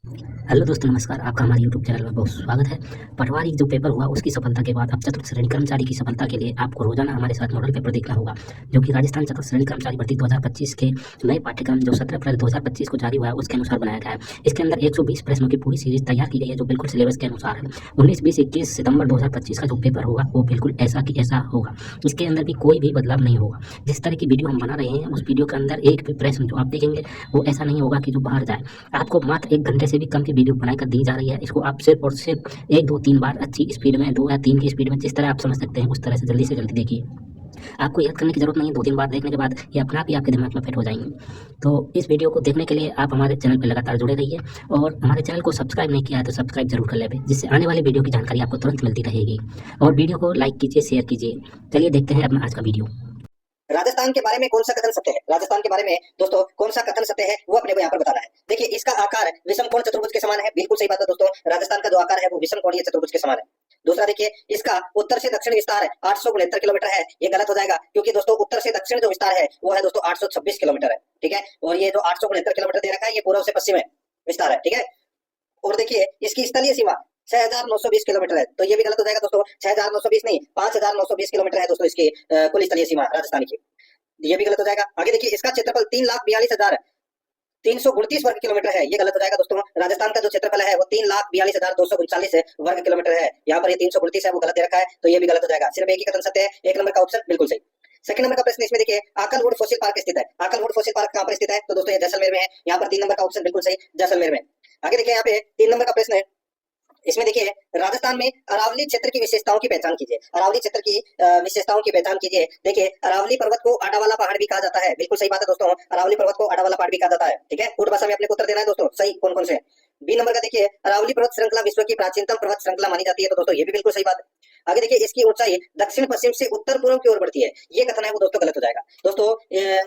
Hello दोस्तों, नमस्कार। आपका हमारे यूट्यूब चैनल में बहुत स्वागत है। पटवारी जो पेपर हुआ उसकी सफलता के बाद अब चतुर्थ श्रेणी कर्मचारी की सफलता के लिए आपको रोजाना हमारे साथ मॉडल पेपर देखना होगा, जो कि राजस्थान चतुर्थ श्रेणी कर्मचारी भर्ती 2025 के नए पाठ्यक्रम जो 17 अप्रैल 2025 को जारी हुआ है उसके अनुसार बनाया गया है। इसके अंदर 120 प्रश्नों की पूरी सीरीज तैयार की गई है जो बिल्कुल सिलेबस के अनुसार है। 19, 20, 21 सितंबर 2025 का जो पेपर होगा वो बिल्कुल ऐसा की ऐसा होगा। इसके अंदर भी कोई भी बदलाव नहीं होगा। जिस तरह की वीडियो हम बना रहे हैं उस वीडियो के अंदर एक भी प्रश्न जो आप देखेंगे वो ऐसा नहीं होगा कि जो बाहर जाए। आपको मात्र 1 घंटे से भी कम की वीडियो बनाकर दी जा रही है। इसको आप सिर्फ और सिर्फ 1, 2, 3 बार अच्छी स्पीड में 2 या 3 की स्पीड में जिस तरह आप समझ सकते हैं उस तरह से जल्दी देखिए। आपको याद करने की ज़रूरत नहीं है, 2-3 बार देखने के बाद ये अपने आप ही आपके दिमाग में फिट हो जाएँगी। तो इस वीडियो को देखने के लिए आप हमारे चैनल पे लगातार जुड़े रहिए और हमारे चैनल को सब्सक्राइब नहीं किया है तो सब्सक्राइब ज़रूर कर लें, जिससे आने वाली वीडियो की जानकारी आपको तुरंत मिलती रहेगी। और वीडियो को लाइक कीजिए, शेयर कीजिए। चलिए देखते हैं अपना आज का वीडियो। राजस्थान के बारे में कौन सा कथन सत्य है? राजस्थान के बारे में दोस्तों कौन सा कथन सत्य है वो अपने को यहाँ पर बताना है। देखिए, इसका आकार विषम कोण चतुर्भुज के समान है। बिल्कुल सही बात है दोस्तों, राजस्थान का जो आकार है वो विषम कोणीय चतुर्भुज के समान है। दूसरा देखिए, इसका उत्तर से दक्षिण विस्तार 869 किलोमीटर है। ये गलत हो जाएगा क्योंकि दोस्तों उत्तर से दक्षिण जो विस्तार है वो है दोस्तों 826 किलोमीटर है। ठीक है, और ये जो 869 किलोमीटर दे रखा है ये पूर्व से पश्चिम है विस्तार है। ठीक है, और देखिए इसकी स्थलीय सीमा 6920 किलोमीटर है, तो ये भी गलत हो जाएगा दोस्तों। 6920 नहीं, 5920 किलोमीटर है दोस्तों इसकी कुल स्थलीय सीमा राजस्थान की। ये भी गलत हो जाएगा। आगे देखिए, इसका क्षेत्रफल 3,42,329 वर्ग किलोमीटर है। ये गलत हो जाएगा दोस्तों। राजस्थान का जो क्षेत्रफल है वो 3,42,239 वर्ग किलोमीटर है। यहाँ पर ये 329 है वो गलत दे रखा है, तो ये भी गलत हो जाएगा। सिर्फ एक ही कथन सत्य है, 1 नंबर का ऑप्शन बिल्कुल सही। सेकंड नंबर का प्रश्न इसमें देखिए, आकलवुड फॉसिल पार्क स्थित है। आकलवुड फॉसिल पार्क कहाँ पर स्थित है? तो दोस्तों ये जैसलमेर में है। यहाँ पर 3 नंबर का ऑप्शन बिल्कुल सही, जैसलमेर में। आगे देखिए, यहाँ पे 3 नंबर का प्रश्न है। इसमें देखिए, राजस्थान में अरावली क्षेत्र की विशेषताओं की पहचान कीजिए। अरावली क्षेत्र की विशेषताओं की पहचान कीजिए। देखिए, अरावली पर्वत को आडावाला पहाड़ भी कहा जाता है। बिल्कुल सही बात है दोस्तों, अरावली पर्वत को आडावाला पहाड़ भी कहा जाता है। ठीक है, उर्दू भाषा में अपने को उत्तर देना है दोस्तों। सही कौन कौन से? बी नंबर का देखिए, अरावली पर्वत श्रृंखला विश्व की प्राचीनतम पर्वत श्रृंखला मानी जाती है। तो दोस्तों ये भी बिल्कुल सही बात है। आगे देखिए, इसकी ऊंचाई दक्षिण पश्चिम से उत्तर पूर्व की ओर बढ़ती है। ये कथन है वो दोस्तों गलत हो जाएगा। दोस्तों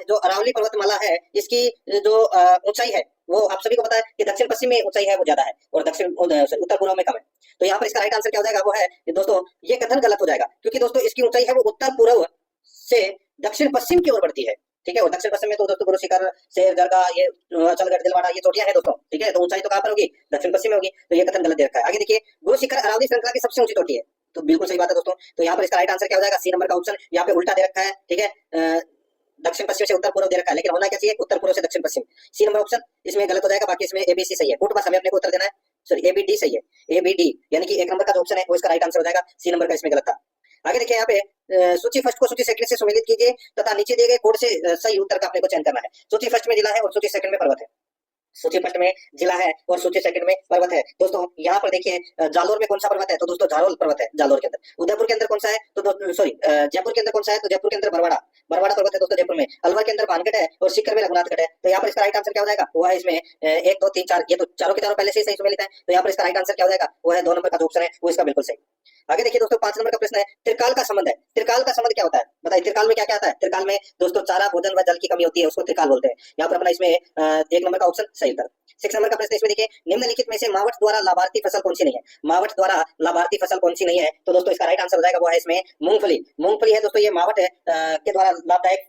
जो अरावली पर्वतमाला है इसकी जो ऊंचाई है वो आप सभी को पता है कि दक्षिण पश्चिम में ऊंचाई है वो ज्यादा है और दक्षिण उत्तर पूर्व में कम है। तो यहाँ पर इसका राइट आंसर क्या हो जाएगा? वो है दोस्तों, ये कथन गलत हो जाएगा क्योंकि दोस्तों इसकी ऊंचाई है वो उत्तर पूर्व से दक्षिण पश्चिम की ओर बढ़ती है। ठीक है, और दक्षिण पश्चिम में तो दोस्तों गुरु शिखर, शेर दरगाह, ये अचलगढ़, दिलवाड़ा, ये चोटियां हैं दोस्तों। ठीक है, तो ऊंचाई तो कहां पर होगी? दक्षिण पश्चिम में होगी। तो ये कथन गलत दे रखा है। आगे देखिए, गुरु शिखर अरावली श्रृंखला की सबसे ऊंची चोटी है। तो बिल्कुल सही बात है दोस्तों। तो यहाँ पर इसका राइट आंसर क्या हो जाएगा? सी नंबर का ऑप्शन। यहाँ पे उल्टा दे रखा है। ठीक है, दक्षिण पश्चिम से उत्तर पूर्व दे रखा है, लेकिन होना क्या चाहिए? उत्तर पूर्व से दक्षिण पश्चिम। सी नंबर ऑप्शन इसमें गलत हो जाएगा। बाकी इसमें एबीसी सही है। उल्टा भाषा में अपने को उत्तर देना है। सॉरी, एबीडी सही है। एबीडी यानी कि 1 नंबर का जो ऑप्शन है वो इसका राइट आंसर हो जाएगा। सी नंबर का इसमें गलत था। आगे देखिए, यहाँ पे सूची फर्स्ट को सूची सेकंड से सुमेलित कीजिए तथा नीचे दिए गए कोड से सही उत्तर का अपने को चयन करना है। सूची फर्स्ट में जिला है और सूची सेकंड में पर्वत है। सूची फर्स्ट में जिला है और सूची सेकंड में पर्वत है। दोस्तों यहाँ पर देखिए, जालोर में कौन सा पर्वत है? तो दोस्तों झारोल पर्वत है जालोर के अंदर। उदयपुर के अंदर कौन सा है? तो सॉरी, जयपुर के अंदर कौन सा है? तो जयपुर के अंदर बरवाड़ा, बरवाड़ा पर्वत है दोस्तों जयपुर में। अलवर के अंदर भानगढ़ है और सीकर में रघुनाथगढ़ है। तो यहाँ पर इसका राइट आंसर क्या हो जाएगा? वो है इसमें 1, 2, 3, 4, ये तो चारों के चारों पहले से ही सही सुमेलित है। तो यहाँ पर इसका राइट आंसर क्या हो जाएगा? वो है 2 नंबर का जो ऑप्शन है वो इसका बिल्कुल सही। आगे देखिए दोस्तों, 5 नंबर का प्रश्न है, त्रिकाल का संबंध है। त्रिकाल का संबंध क्या होता है? बताइए, त्रिकाल में क्या क्या आता है? त्रिकाल में दोस्तों चारा, भोजन व जल की कमी होती है, उसको त्रिकाल बोलते हैं। यहाँ पर अपना इसमें 1 नंबर का ऑप्शन सही उत्तर। 6 नंबर का प्रश्न इसमें देखिए, निम्नलिखित में से मावठ द्वारा लाभार्थी फसल कौन सी नहीं है? मावठ द्वारा लाभार्थी फसल कौन सी नहीं है? तो दोस्तों इसका राइट आंसर हो जाएगा वो है इसमें मूंगफली। मूंगफली है दोस्तों, ये मावठ के द्वारा लाभदायक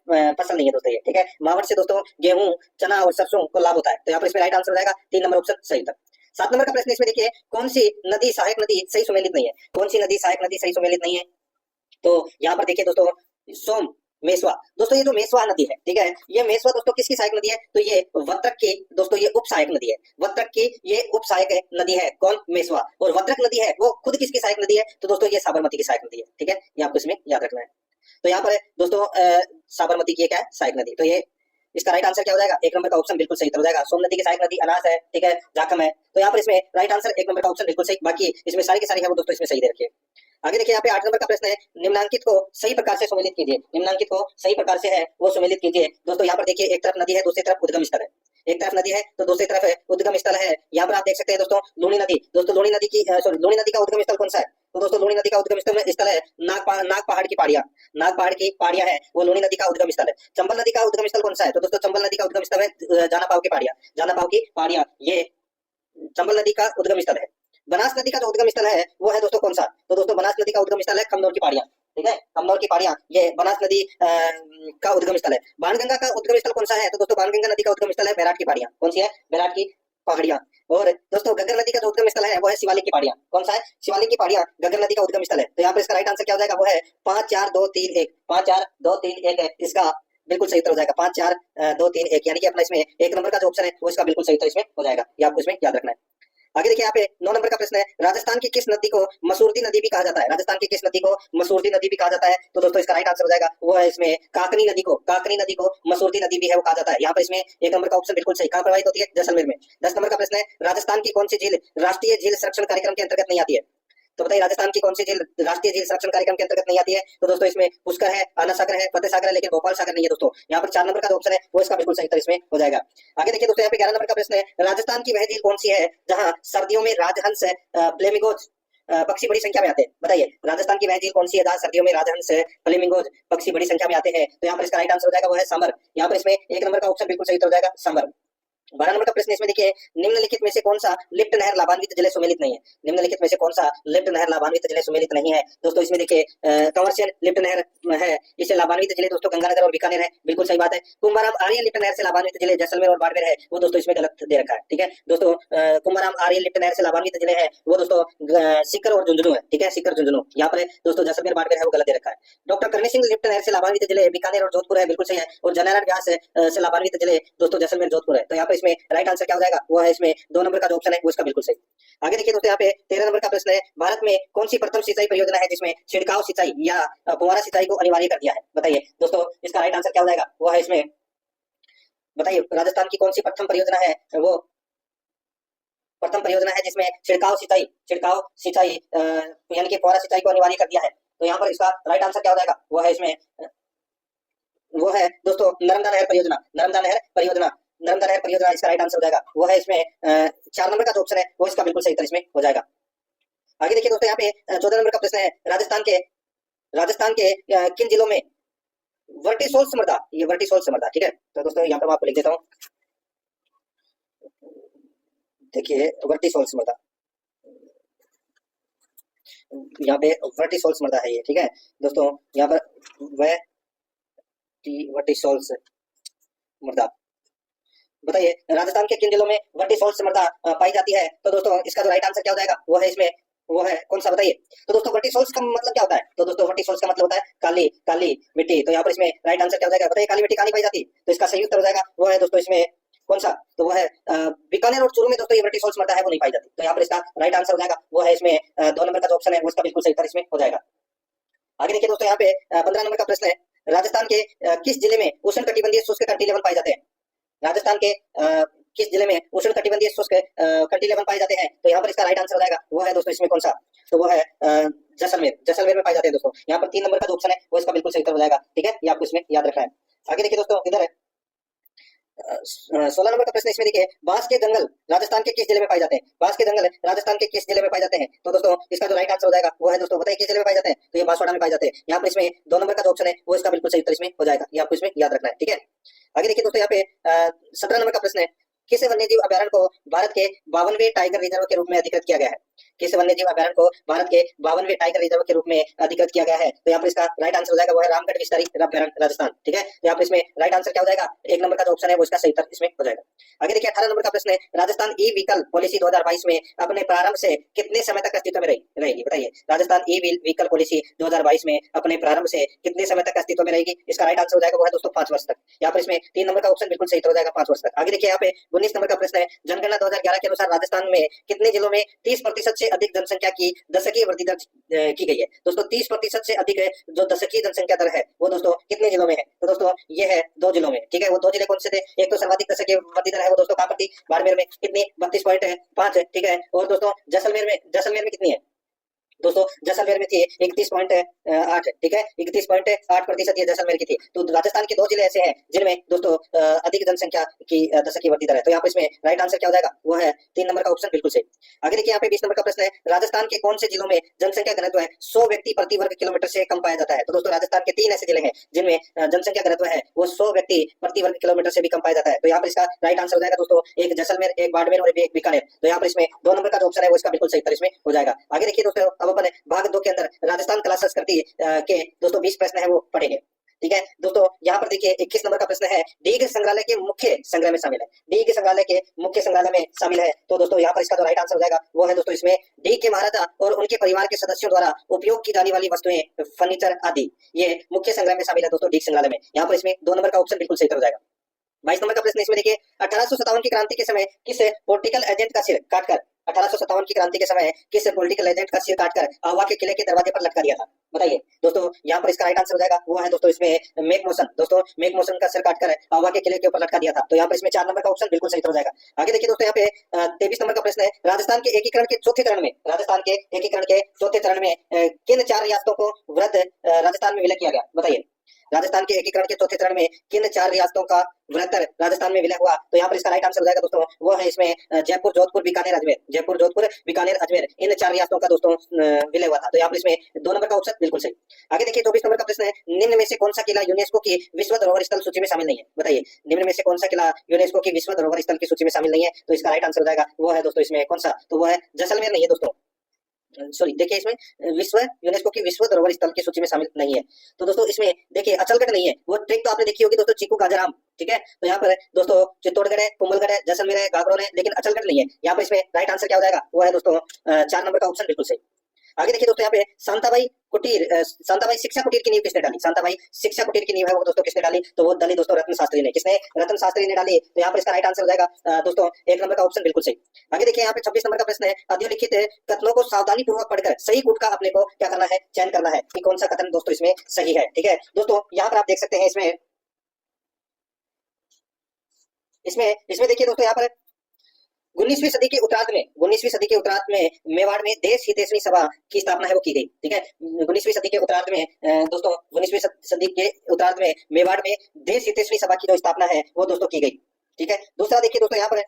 फसल नहीं है दोस्तों ये। ठीक है, मावठ से दोस्तों गेहूं, चना और सरसों को लाभ होता है। तो यहाँ पर इसमें राइट आंसर हो जाएगा 3 नंबर ऑप्शन सही उत्तर। 7 नंबर का प्रश्न इसमें देखिए, कौन सी नदी सहायक नदी सही सुमेलित नहीं है? कौन सी नदी सहायक नदी सही सुमेलित नहीं है? तो यहाँ पर देखिए दोस्तों, सोम मेसवा। दोस्तों ये जो मेसवा नदी है, ठीक है, ये मेसवा दोस्तों किसकी सहायक नदी है? तो ये वत्रक की दोस्तों ये उप सहायक नदी है। वत्रक की ये उप सहायक नदी है। कौन? मेसवा। और वत्रक नदी है वो खुद किसकी सहायक नदी है? तो दोस्तों ये साबरमती की सहायक नदी है। ठीक है, ये आपको इसमें याद रखना है। तो यहाँ पर दोस्तों साबरमती की क्या है? सहायक नदी। तो ये इसका राइट आंसर क्या हो जाएगा? 1 नंबर का ऑप्शन बिल्कुल सही हो जाएगा। सोम नदी की सहायक नदी अनास है। ठीक है, जाखम है। तो यहाँ पर इसमें राइट आंसर 1 नंबर का ऑप्शन बिल्कुल सही। बाकी इसमें सारी की सारी है वो दोस्तों इसमें सही दे रखिए। आगे देखिए, यहाँ पे 8 नंबर का प्रश्न है, निम्नांकित को सही प्रकार से सुमेलित कीजिए। निम्नांकित को सही प्रकार से है वो सुमेलित कीजिए। दोस्तों यहाँ पर देखिए, एक तरफ नदी है, दूसरी तरफ उद्गम स्थल है। एक तरफ नदी है तो दूसरी तरफ है उद्गम स्थल है। यहाँ पर आप देख सकते हैं दोस्तों, लूणी नदी। दोस्तों लूणी नदी की सॉरी, लूणी नदी का उद्गम स्थल कौन सा है? तो दोस्तों लूणी नदी का उद्गम स्थल है नाग पहाड़ की पहाड़ियां। नाग पहाड़ की पहाड़ियां है वो लूणी नदी का उद्गम स्थल है। चंबल नदी का उद्गम स्थल कौन सा है? तो दोस्तों चंबल नदी का उद्गम स्थल है जाना पाव की पहाड़ियां। जाना पाव की पहाड़ियां ये चंबल नदी का उद्गम स्थल है। बनास नदी का जो उद्गम स्थल है वो है दोस्तों कौन सा? तो दोस्तों बनास नदी का उद्गम स्थल है खमनौर की पहाड़ियां। ठीक है, खमनौर की पहाड़ियां ये बनास नदी का उद्गम स्थल है। बाणगंगा का उद्गम स्थल कौन सा है? तो दोस्तों बाणगंगा नदी का उद्गम स्थल है बैराट की पहाड़ियां। कौन सी है? बैराट की पहाड़ियां। और दोस्तों घग्गर नदी का जो उद्गम स्थल है वो है शिवालिक की पहाड़ियां। कौन सा है? शिवालिक की पहाड़ियां घग्गर नदी का उद्गम स्थल है। तो यहाँ पर इसका राइट आंसर क्या हो जाएगा? वो है 5 4 2 3 1। 5 4 2 3 1 है इसका बिल्कुल सही उत्तर हो जाएगा। 5 4 2 3 1, यानी कि अपना इसमें एक नंबर का जो ऑप्शन है वो इसका बिल्कुल सही उत्तर इसमें हो जाएगा। ये आपको इसमें याद रखना है। आगे देखिए यहाँ पे 9 नंबर का प्रश्न है, राजस्थान की किस नदी को मसूरती नदी भी कहा जाता है? राजस्थान की किस नदी को मसूरती नदी भी कहा जाता है? तो दोस्तों इसका राइट आंसर हो जाएगा वो है इसमें काकनी नदी को मसूरती नदी भी है वो कहा जाता है। यहाँ पर इसमें एक नंबर का ऑप्शन बिल्कुल सही। कहाँ प्रवाहित होती है? जैसलमेर में। 10 नंबर का प्रश्न है, राजस्थान की कौन सी झील राष्ट्रीय झील संरक्षण कार्यक्रम के अंतर्गत नहीं आती है? तो बताइए राजस्थान की कौन सी झील राष्ट्रीय झील संरक्षण कार्यक्रम के अंतर्गत नहीं आती है? तो दोस्तों इसमें पुष्कर है, आना सागर है, फतेह सागर है, लेकिन भोपाल सागर नहीं है दोस्तों। यहाँ पर 4 नंबर का जो ऑप्शन है वो इसका बिल्कुल सही उत्तर इसमें हो जाएगा। आगे देखिए दोस्तों यहाँ पे 11 नंबर का प्रश्न है, राजस्थान की वह झील कौन सी है जहाँ सर्दियों में राजहंस फ्लेमिंगोज पक्षी बड़ी संख्या में आते हैं? बताइए राजस्थान की वह झील कौन सी है जहाँ सर्दियों में राजहंस फ्लेमिंगोज पक्षी बड़ी संख्या में आते हैं? तो यहाँ पर इसका राइट आंसर हो जाएगा वो है सांबर। यहाँ पर इसमें एक नंबर का ऑप्शन बिल्कुल सही उत्तर हो जाएगा सांबर। 12 नंबर का प्रश्न इसमें देखिए, निम्नलिखित में से कौन सा लिफ्ट नहर लाभान्वित जिले सुमेलित नहीं है? निम्नलिखित में से कौन सा लिफ्ट नहर लाभान्वित जिले सुमेलित नहीं है? दोस्तों इसमें देखिए कंवर्शियल लिफ्ट नहर है, इससे लाभान्वित जिले दोस्तों गंगानगर और बीकानेर है, बिल्कुल सही बात है। कुंभाराम आर्य लिफ्ट नहर से लाभान्वित जिले जैसलमेर और बाड़मेर है, वो दोस्तों इसमें गलत दे रखा है। ठीक है दोस्तों, कुंभाराम आर्य लिफ्ट नहर से लाभान्वित जिले है वो दोस्तों सीकर और झुंझुनू है। ठीक है, सीकर झुंझुनू। यहाँ पर दोस्तों जैसलमेर बाड़मेर है वो गलत दे रखा है। डॉक्टर करणी सिंह लिफ्ट नहर से लाभान्वित जिले बीकानेर और जोधपुर है, बिल्कुल सही है। और जनरल व्यास से लाभान्वित जिले दोस्तों जैसलमेर जोधपुर है। तो यहाँ पर इसमें राइट आंसर क्या हो जाएगा? वो है इसमें 2 नंबर का जो ऑप्शन है वो इसका बिल्कुल सही। आगे देखिए दोस्तों यहाँ पे 13 नंबर का प्रश्न है, भारत में कौन सी प्रथम सिंचाई परियोजना है जिसमें छिड़काव सिंचाई या फुहारा सिंचाई को अनिवार्य कर दिया है? बताइए दोस्तों इसका राइट आंसर क्या हो जाएगा? वो है इसमें, बताइए राजस्थान की कौन सी प्रथम परियोजना है वो प्रथम परियोजना है जिसमें छिड़काव सिंचाई यानी कि फुहारा सिंचाई को अनिवार्य कर दिया है? तो यहाँ पर इसका राइट आंसर क्या हो जाएगा? वो है इसमें, वो है दोस्तों नर्मदा नहर परियोजना इसका राइट आंसर हो जाएगा। वो है इसमें 4 नंबर का जो ऑप्शन है वो इसका बिल्कुल सही उत्तर इसमें हो जाएगा। आगे देखिए दोस्तों यहाँ पे 14 नंबर का प्रश्न है, राजस्थान के किन जिलों में वर्टिसोल्स मृदा, ये वर्टिसोल्स मृदा, ठीक है। तो दोस्तों यहाँ पर मैं आपको लिख देता हूँ, देखिए वर्टिसोल्स मृदा, यहाँ पे वर्टिसोल्स मृदा है ये, ठीक है दोस्तों। यहाँ पर वर्टिसोल्स मृदा, बताइए राजस्थान के किन जिलों में वर्टिसोल्स मृदा पाई जाती है? तो दोस्तों इसका जो राइट आंसर क्या हो जाएगा? वो है इसमें, वो है कौन सा? बताइए। तो दोस्तों वर्टिसोल्स का मतलब क्या होता है? तो दोस्तों वर्टिसोल्स का मतलब होता है काली मिट्टी। तो यहाँ पर इसमें राइट आंसर क्या हो जाएगा? बताइए काली मिट्टी कहाँ नहीं पाई जाती? तो इसका सही उत्तर हो जाएगा वो है दोस्तों इसमें कौन सा? तो वो है बीकानेर और चूरू में दोस्तों ये वर्टिसोल्स मृदा है वो नहीं पाई जाती। तो यहाँ पर इसका राइट आंसर हो जाएगा वो है इसमें 2 नंबर का जो ऑप्शन है वो इसका बिल्कुल सही उत्तर इसमें हो जाएगा। आगे देखिए दोस्तों यहाँ पे 15 नंबर का प्रश्न है, राजस्थान के किस जिले में उष्णकटिबंधीय शुष्क कंटीलेवन पाए जाते हैं? राजस्थान के किस जिले में उष्णकटिबंधीय शुष्क कंटीलेवन पाए जाते हैं? तो यहाँ पर इसका राइट आंसर हो जाएगा वो है दोस्तों इसमें कौन सा? तो वो है जैसलमेर में पाए जाते हैं दोस्तों। यहाँ पर 3 नंबर का जो ऑप्शन है वो इसका बिल्कुल सही उत्तर हो जाएगा। ठीक है, ये आपको इसमें याद रखना है। आगे देखिए दोस्तों इधर है 16 नंबर का प्रश्न, इसमें देखिए बांस के जंगल राजस्थान के किस जिले में पाए जाते हैं? बांस के जंगल राजस्थान के किस जिले में पाए जाते हैं? तो दोस्तों इसका जो राइट आंसर हो जाएगा वो है दोस्तों, बताइए किस जिले में पाए जाते हैं? तो ये बांसवाड़ा में पाए जाते हैं। यहाँ पर इसमें 2 नंबर का जो ऑप्शन है वो इसका बिल्कुल सही उत्तर इसमें हो जाएगा। ये आपको इसमें याद रखना है। ठीक है, आगे देखिए दोस्तों यहाँ पे 17 नंबर का प्रश्न है, किस वन्यजीव अभ्यारण्य को भारत के 52वें टाइगर रिजर्व के रूप में अधिकृत किया गया है? किस वन्यजीव अभ्यारण्य को भारत के 52वें टाइगर रिजर्व के रूप में अधिकृत किया गया है? तो यहाँ पर इसका राइट आंसर हो जाएगा वो है रामगढ़ विस्तारी अभ्यारण्य राजस्थान। ठीक है, यहाँ पर इसमें राइट आंसर क्या हो जाएगा? 1 नंबर का जो ऑप्शन है वो इसका सही उत्तर इसमें हो जाएगा। आगे देखिए 18 नंबर का प्रश्न है, राजस्थान ई व्हीकल पॉलिसी 2022 में अपने प्रारंभ से कितने समय तक अस्तित्व में रहेगी? बताइए राजस्थान ई व्हीकल पॉलिसी 2022 में अपने प्रारंभ से कितने समय तक अस्तित्व में रहेगी? इसका राइट आंसर हो जाएगा वो है दोस्तों 5 वर्ष तक। यहाँ पर इसमें 3 नंबर का ऑप्शन बिल्कुल सही हो जाएगा 5 वर्ष तक। आगे देखिए यहाँ पे 19 नंबर का प्रश्न है, जनगणना 2011 के अनुसार राजस्थान में कितने जिलों में 30% से अधिक जनसंख्या की दशकीय वृद्धि दर्ज की गई है? दोस्तों 30% से अधिक जो दशकीय जनसंख्या दर है वो दोस्तों कितने जिलों में है? तो दोस्तों ये है 2 जिलों में। ठीक है, वो 2 जिले कौन से थे? एक तो सर्वाधिक दशकीय वृद्धि दर है वो दोस्तों कहाँ पर थी? बाड़मेर में। कितनी? 32.5। ठीक है, और दोस्तों जैसलमेर में कितनी है? दोस्तों जैसलमेर में थी 31.8। ठीक है, 31.8% ये जैसलमेर की थी। तो राजस्थान के 2 जिले ऐसे हैं जिनमें दोस्तों अधिक जनसंख्या की दशकीय वृद्धि दर है। तो यहाँ पर इसमें राइट आंसर क्या हो जाएगा? वो है 3 नंबर का ऑप्शन बिल्कुल सही। आगे देखिए यहाँ पे 20 नंबर का प्रश्न है, राजस्थान के कौन से जिलों में जनसंख्या घनत्व है 100 व्यक्ति प्रति वर्ग किलोमीटर से कम पाया जाता है? तो दोस्तों राजस्थान के 3 ऐसे जिले हैं जिनमें जनसंख्या घनत्व है वो 100 व्यक्ति प्रति वर्ग किलोमीटर से भी कम पाया जाता है। तो यहाँ पर इसका राइट आंसर हो जाएगा दोस्तों एक जैसलमेर, एक बाड़मेर और एक बीकानेर। तो यहाँ पर इसमें 2 नंबर का जो ऑप्शन है वो इसका बिल्कुल सही उत्तर इसमें हो जाएगा। आगे देखिए दोस्तों अब अपन भाग 2 के अंदर राजस्थान कला संस्कृति के दोस्तों 20 प्रश्न है वो पढ़ेंगे। ठीक है दोस्तों, यहाँ पर देखिए 21 नंबर का प्रश्न है, डीग संग्रहालय के मुख्य संग्रह में शामिल है। डीग संग्रहालय के मुख्य संग्रहालय में शामिल है। तो दोस्तों यहाँ पर इसका जो राइट आंसर हो जाएगा वो है दोस्तों इसमें डीग के महाराजा और उनके परिवार के सदस्यों द्वारा उपयोग की जाने वाली वस्तुएं, फर्नीचर आदि, ये मुख्य संग्रह में शामिल है दोस्तों डीग संग्रहालय में। यहाँ पर इसमें 2 नंबर का ऑप्शन बिल्कुल सही हो जाएगा। 22 नंबर का प्रश्न इसमें देखिए, 1857 की क्रांति के समय किस पॉलिटिकल एजेंट का सिर काटकर 1857 की क्रांति के समय किस पॉलिटिकल एजेंट का सिर काटकर आवा के किले के दरवाजे पर लटका दिया था? बताइए दोस्तों, यहाँ पर इसका राइट आंसर हो जाएगा वो है दोस्तों इसमें मेकमोहन। दोस्तों मेकमोहन का सिर काटकर आवा के किले के ऊपर लटका दिया था। तो यहाँ पर इसमें 4 नंबर का ऑप्शन बिल्कुल सही हो जाएगा। आगे देखिए दोस्तों, यहाँ पे 23 नंबर का प्रश्न है, राजस्थान के एकीकरण के चौथे चरण में किन 4 रियासतों को वृहद राजस्थान में विलय किया गया? बताइए, राजस्थान के एकीकरण के चौथे चरण में किन 4 रियासतों का वृहत्तर राजस्थान में विलय हुआ? तो यहाँ पर इसका राइट आंसर हो जाएगा दोस्तों वो है इसमें जयपुर, जोधपुर, बीकानेर, अजमेर, इन 4 रियासतों का दोस्तों विलय हुआ था। तो यहाँ पर इसमें 2 नंबर का ऑप्शन बिल्कुल सही। आगे देखिए 24 नंबर का प्रश्न है, निम्न में से कौन सा किला यूनेस्को की विश्व धरोहर स्थल सूची में शामिल नहीं है? बताइए, निम्न में से कौन सा किला यूनेस्को की विश्व धरोहर स्थल की सूची में शामिल नहीं है? तो इसका राइट आंसर हो जाएगा वो है दोस्तों इसमें कौन सा? तो वो है जैसलमेर नहीं है दोस्तों, सॉरी देखिए इसमें यूनेस्को की विश्व धरोहर स्थल की सूची में शामिल नहीं है। तो दोस्तों इसमें देखिए अचलगढ़ नहीं है, वो ट्रिक तो आपने देखी होगी दोस्तों, चीकू गाजराम, ठीक है। तो यहाँ पर दोस्तों चित्तौड़गढ़ है, कुंभलगढ़ है, जैसलमेर है, गागरोन है, लेकिन अचलगढ़ नहीं है। यहाँ पर इसमें राइट आंसर क्या हो जाएगा वो है दोस्तों 4 नंबर का ऑप्शन बिल्कुल सही। आगे देखिए दोस्तों, यहाँ पे शांताबाई शिक्षा कुटीर की नींव किसने डाली? शांताबाई शिक्षा कुटीर की नींव है वो दोस्तों किसने डाली? तो वो डाली दोस्तों रत्न शास्त्री ने। किसने? रत्न शास्त्री ने डाली। तो यहाँ पर इसका राइट आंसर हो जाएगा दोस्तों 1 नंबर का ऑप्शन बिल्कुल सही। आगे देखिए यहाँ पे 26 नंबर का प्रश्न है, अधोलिखित कथनों को सावधानी पूर्वक पढ़कर सही कूट का अपने को क्या करना है? चयन करना है कि कौन सा कथन दोस्तों इसमें सही है। ठीक है दोस्तों, यहाँ पर आप देख सकते हैं इसमें देखिए दोस्तों, यहाँ पर 19वीं सदी के उत्तरार्ध में मेवाड़ में देश हितैषणी सभा की स्थापना है वो की गई। ठीक है, 19वीं सदी के उत्तरार्ध में दोस्तों 19वीं सदी के उत्तरार्ध में मेवाड़ में देश हितैषणी सभा की जो स्थापना है वो दोस्तों की गई। ठीक है, दूसरा देखिए दोस्तों, यहाँ पर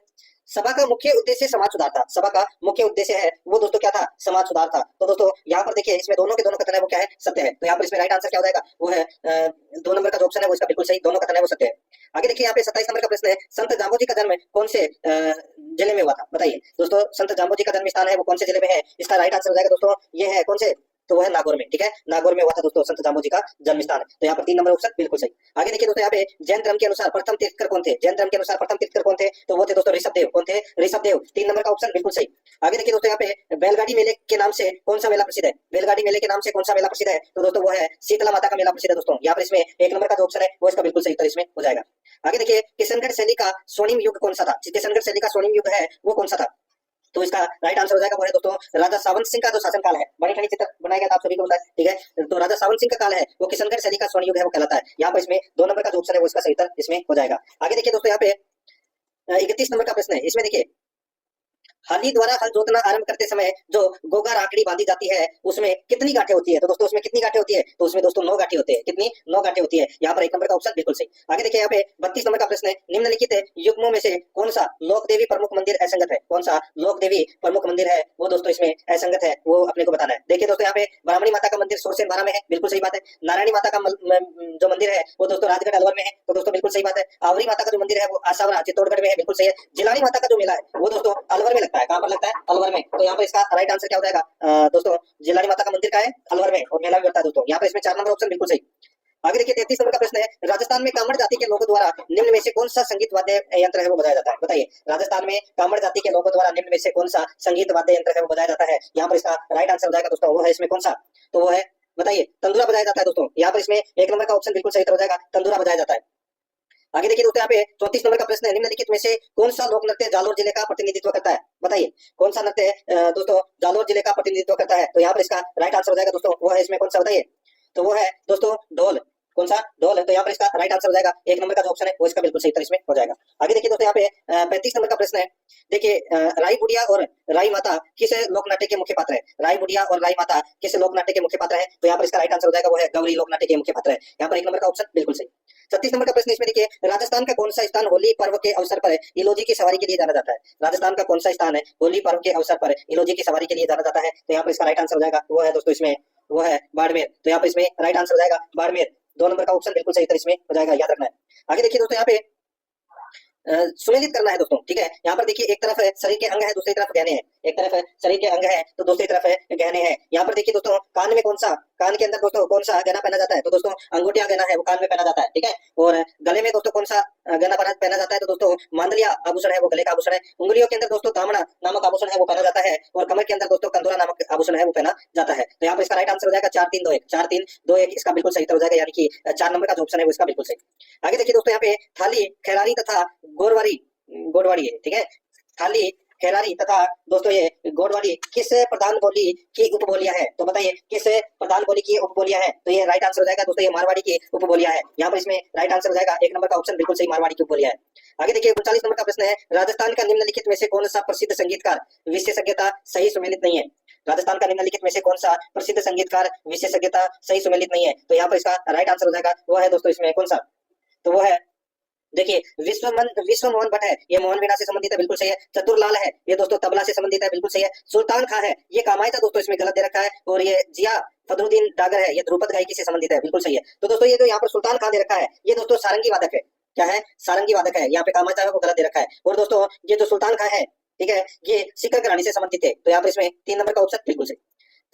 सभा का मुख्य उद्देश्य समाज सुधार था। सभा का मुख्य उद्देश्य है वो दोस्तों क्या था? समाज सुधार था। तो दोस्तों यहाँ पर देखिए इसमें दोनों के दोनों कथन है वो क्या है? सत्य है। तो यहाँ पर इसमें राइट आंसर क्या हो जाएगा वो है 2 नंबर का जो ऑप्शन है वो इसका बिल्कुल सही, दोनों कथन है वो सत्य है। आगे देखिए यहाँ पे 27 नंबर का प्रश्न है, संत जाम्बोजी का जन्म कौन से जिले में हुआ था? बताइए दोस्तों, संत जाम्बोजी का जन्म स्थान है वो कौन से जिले में है? इसका राइट आंसर हो जाएगा दोस्तों ये है कौन से? तो वो है नागौर में। ठीक है, नागौर में हुआ था दोस्तों संत जाम्बोजी का जन्म स्थान। तो यहाँ पर 3 नंबर ऑप्शन बिल्कुल सही। आगे देखिए दोस्तों, यहाँ पे जैन धर्म के अनुसार प्रथम तीर्थंकर कौन थे? जैन धर्म के अनुसार प्रथम तीर्थंकर कौन थे? तो वो थे दोस्तों ऋषभदेव। कौन थे? ऋषभदेव। 3 नंबर का ऑप्शन बिल्कुल सही। आगे देखिए दोस्तों, यहाँ पे बैलगाड़ी मेले के नाम से कौन सा मेला प्रसिद्ध है? बैलगाड़ी मेले के नाम से कौन सा मेला प्रसिद्ध है? तो दोस्तों वो है शीतला माता का मेला प्रसिद्ध है दोस्तों। यहाँ पर इसमें 1 नंबर का जो ऑप्शन है वो इसका बिल्कुल सही उत्तर इसमें हो जाएगा। आगे देखिए किशनगढ़ शैली का स्वर्णिम युग कौन सा था? किशनगढ़ शैली का स्वर्णिम युग है वो कौन सा था? तो इसका राइट आंसर हो जाएगा वो है दोस्तों राजा सावंत सिंह का जो शासनकाल है। बड़ी खड़ी चित्र बनाया गया था आप सभी को पता है। ठीक है, तो राजा सावंत सिंह का काल है वो किशनगढ़ शैली का स्वर्ण युग है वो कहलाता है। यहाँ पर इसमें 2 नंबर का जो ऑप्शन है वो इसका सही उत्तर इसमें हो जाएगा। आगे देखिए दोस्तों, यहाँ पे 31 नंबर का प्रश्न है, इसमें देखिए हाली द्वारा हल जोतना आरंभ करते समय जो गोगा राकड़ी बांधी जाती है उसमें कितनी गांठें होती है? तो दोस्तों उसमें कितनी गांठें होती है? तो उसमें दोस्तों 9 गांठें होती है। कितनी? 9 गांठें होती है। यहाँ पर 1 नंबर का ऑप्शन बिल्कुल सही। आगे देखिए यहाँ पे 32 नंबर का प्रश्न है, निम्नलिखित युग्मों में से कौन सा लोक देवी प्रमुख मंदिर असंगत है? कौन सा लोक देवी प्रमुख मंदिर है वो दोस्तों इसमें असंगत है वो अपने को बताना है। देखिए दोस्तों, यहाँ पे ब्राह्मणी माता का मंदिर सोरसेन बारा में है, बिल्कुल सही बात है। नारायणी माता का जो मंदिर है वो दोस्तों राजगढ़ अलवर में है, तो दोस्तों बिल्कुल सही बात है। आवरी माता का जो मंदिर है वो आसावरा चित्तौड़गढ़ में है, बिल्कुल सही है। जिलानी माता का जो मेला है वो दोस्तों अलवर में लगता है। कहाँ पर लगता है? अलवर में। तो यहाँ पर इसका राइट आंसर क्या हो जाएगा दोस्तों? जिलानी माता का मंदिर का है अलवर में और मेला भी लगता है दोस्तों। यहाँ पर इसमें 4 नंबर ऑप्शन बिल्कुल सही। आगे देखिए 33 नंबर का प्रश्न है, राजस्थान में कामड़ जाति के लोगों द्वारा निम्न में से कौन सा संगीत वाद्य यंत्र है वो बजाया जाता है? बताइए, राजस्थान में कामड़ जाति के लोगों द्वारा निम्न में से कौन सा संगीत वाद्य यंत्र है वो बजाया जाता है? यहाँ पर इसका राइट आंसर हो जाएगा दोस्तों वो है इसमें कौन सा? तो वो है बताइए तंदूरा बजाया जाता है दोस्तों। यहाँ पर इसमें 1 नंबर का ऑप्शन बिल्कुल सही हो जाएगा, तंदूरा बजाया जाता है। आगे देखिए दोस्तों, यहाँ पे 34 नंबर का प्रश्न है, निम्नलिखित में से कौन सा लोक नृत्य जालोर जिले का प्रतिनिधित्व करता है? बताइए, कौन सा नृत्य दोस्तों जालोर जिले का प्रतिनिधित्व करता है? तो यहाँ पर इसका राइट आंसर हो जाएगा दोस्तों वो है इसमें कौन सा? बताइए, तो वो है दोस्तों ढोल। कौन सा? ढोल है। तो यहाँ पर इसका राइट आंसर हो जाएगा 1 नंबर का जो ऑप्शन है वो इसका बिल्कुल सही उत्तर इसमें हो जाएगा। आगे देखिए दोस्तों, यहाँ पे 35 नंबर का प्रश्न है, देखिए राई बुढ़िया और राई माता किस लोक नाट्य के मुख्य पात्र है? राई बुढ़िया और राई माता किस लोक नाट्य के मुख्य पात्र है? तो यहाँ पर इसका राइट आंसर हो जाएगा वो है गौरी लोक नाट्य के मुख्य पात्र है। यहाँ पर 1 नंबर का ऑप्शन बिल्कुल सही। 36 नंबर का प्रश्न इसमें देखिए, राजस्थान का कौन सा स्थान होली पर्व के अवसर पर इलोजी की सवारी के लिए जाना जाता है? राजस्थान का कौन सा स्थान है होली पर्व के अवसर पर इलोजी की सवारी के लिए जाना जाता है? तो यहाँ पर इसका राइट आंसर हो जाएगा वो है दोस्तों इसमें वो है बाड़मेर। तो यहाँ पर इसमें राइट आंसर हो जाएगा बाड़मेर। 2 नंबर का ऑप्शन बिल्कुल सही उत्तर इसमें हो जाएगा, याद रखना है। आगे देखिए दोस्तों, यहाँ पे सुमेलित करना है दोस्तों। ठीक है, यहाँ पर देखिए एक तरफ शरीर के अंग है, दूसरी तरफ गहने हैं। एक तरफ शरीर के अंग है तो दूसरी तरफ गहने हैं। यहाँ पर देखिए दोस्तों, कान में कौन सा, कान के अंदर दोस्तों कौन सा गहना पहना जाता है, तो दोस्तों अंगूठिया गहना है वो कान में पहना जाता है, ठीक है। और गले में दोस्तों कौन सा गहना पहना जाता है, तो दोस्तों मांगलिया आभूषण है वो गले का आभूषण है। उंगलियों के अंदर दोस्तों दामना नामक आभूषण है वो पहना जाता है, और कमर के अंदर दोस्तों कंदूरा नामक आभूषण है वो पहना जाता है। तो यहाँ पर इसका राइट आंसर हो जाएगा 4 3 2 1, 4 3 2 1 इसका बिल्कुल सही उत्तर हो जाएगा, यानी कि 4 नंबर का जो ऑप्शन है वो इसका बिल्कुल सही। आगे देखिए दोस्तों, यहाँ पे थाली, खैरारी तथा गोड़वाड़ी है, ठीक है। थाली, खैरारी तथा दोस्तों ये गोड़वाड़ी किस प्रधान बोली की उपबोलियां है, तो बताइए किस प्रधान बोली की उपबोलियां है, तो ये राइट आंसर हो जाएगा दोस्तों, ये मारवाड़ी की उपबोलियां है। यहाँ पर इसमें राइट आंसर हो जाएगा 1 नंबर का ऑप्शन बिल्कुल सही, मारवाड़ी की उपबोलियां है। आगे देखिए 39 नंबर का प्रश्न है, राजस्थान का निम्नलिखित में से कौन सा प्रसिद्ध संगीतकार विशेषज्ञता सही सुमेलित नहीं है। राजस्थान का निम्नलिखित में से कौन सा प्रसिद्ध संगीतकार विशेषज्ञता सही सुमेलित नहीं है, तो यहाँ पर इसका राइट आंसर हो जाएगा वो है दोस्तों इसमें कौन सा, तो वो है देखिए विश्व मोहन भट्ट है, ये मोहन वीणा से संबंधित है, बिल्कुल सही है। चतुरलाल है, ये दोस्तों तबला से संबंधित है, बिल्कुल सही है। सुल्तान खां है, ये कामायता दोस्तों इसमें गलत दे रखा है, और ये जिया फखरुद्दीन डागर है, ये ध्रुपद गायकी से संबंधित है, बिल्कुल सही है। तो दोस्तों ये जो यहाँ पर सुल्तान खां दे रखा है, ये दोस्तों सारंगी वादक है, क्या है, सारंगी वादक है। यहाँ पे कामायता है वो गलत दे रखा है। और दोस्तों ये जो सुल्तान खां है, ठीक है, ये सिक्कर घराने से संबंधित है, तो यहाँ पर इसमें 3 नंबर का ऑप्शन बिल्कुल सही।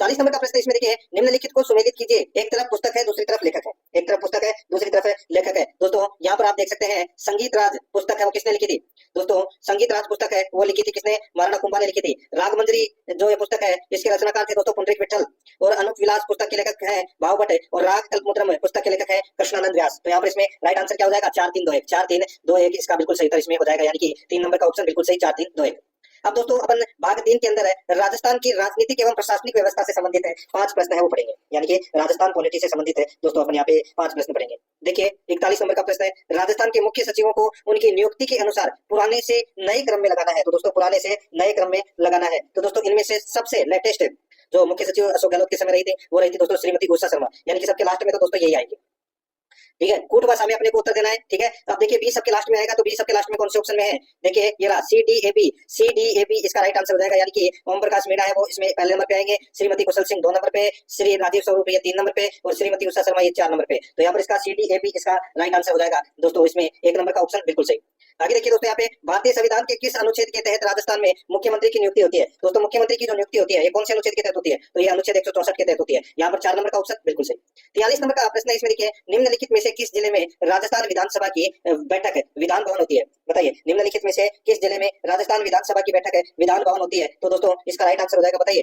40 नंबर का प्रश्न इसमें देखिए, निम्नलिखित को सुमेलित कीजिए। एक तरफ पुस्तक है, दूसरी तरफ लेखक है, एक तरफ पुस्तक है, दूसरी तरफ लेखक है। दोस्तों यहाँ पर आप देख सकते हैं, संगीत राज पुस्तक है वो किसने लिखी थी, दोस्तों संगीत राज पुस्तक है वो लिखी थी किसने, महाराणा कुंभा ने लिखी थी। रागमंजरी जो ये पुस्तक है इसके रचनाकार थे दोस्तों पुंडरीक विठल, और अनूप विलास पुस्तक के लेखक है भावभट्ट, और राग कल्पमुद्रम पुस्तक के लेखक है कृष्णानंद व्यास। तो यहाँ पर इसमें राइट आंसर क्या हो जाएगा, 4 3 2 1, 4 3 2 1 इसका बिल्कुल सही उत्तर इसमें हो जाएगा, यानी कि 3 नंबर का ऑप्शन बिल्कुल सही, 4 3 2 1। अब दोस्तों अपन भाग 3 के अंदर है राजस्थान की राजनीतिक एवं प्रशासनिक व्यवस्था से संबंधित है 5 प्रश्न है वो पढ़ेंगे, यानी कि राजस्थान पॉलिटी से संबंधित है दोस्तों, अपन यहाँ पे 5 प्रश्न पढ़ेंगे। देखिए 41 नंबर का प्रश्न है, राजस्थान के मुख्य सचिवों को उनकी नियुक्ति के अनुसार पुराने से नए क्रम में लगाना है, तो दोस्तों पुराने से नए क्रम में लगाना है। तो दोस्तों इनमें से सबसे लेटेस्ट जो मुख्य सचिव अशोक गहलोत के समय रही थी वो रही थी दोस्तों श्रीमती उषा शर्मा, यानी कि सबके लास्ट में तो दोस्तों यही आएगी, ठीक है। कूट भाषा में अपने को उत्तर देना है, ठीक है। अब देखिए बी सबके लास्ट में आएगा, तो बी सबके लास्ट में कौन से ऑप्शन में है, देखिए ये रहा CDAB इसका राइट आंसर हो जाएगा, यानी कि ओम प्रकाश मीणा है वो इसमें पहले नंबर पे आएंगे, श्रीमती कुशल सिंह 2 नंबर पे, श्री राजीव स्वरूप ये 3 नंबर पे, और श्रीमती उषा शर्मा ये 4 नंबर पे। तो यहाँ पर इसका CDAB इसका राइट आंसर हो जाएगा दोस्तों, इसमें 1 नंबर का ऑप्शन बिल्कुल सही। आगे देखिए दोस्तों, यहाँ पे भारतीय संविधान के किस अनुच्छेद के तहत राजस्थान में मुख्यमंत्री की नियुक्ति होती है, दोस्तों मुख्यमंत्री की जो नियुक्ति होती है ये कौन से अनुच्छेद के तहत होती है, तो ये अनुच्छेद 164 के तहत होती है। यहाँ पर 4 नंबर का ऑप्शन बिल्कुल सही। 43 नंबर का प्रश्न है, इसमें देखिए निम्नलिखित में से किस जिले में राजस्थान विधानसभा की बैठक विधान भवन होती है, बताइए निम्नलिखित में से किस जिले में राजस्थान विधानसभा की बैठक विधान भवन होती है, तो दोस्तों इसका राइट आंसर हो जाएगा, बताइए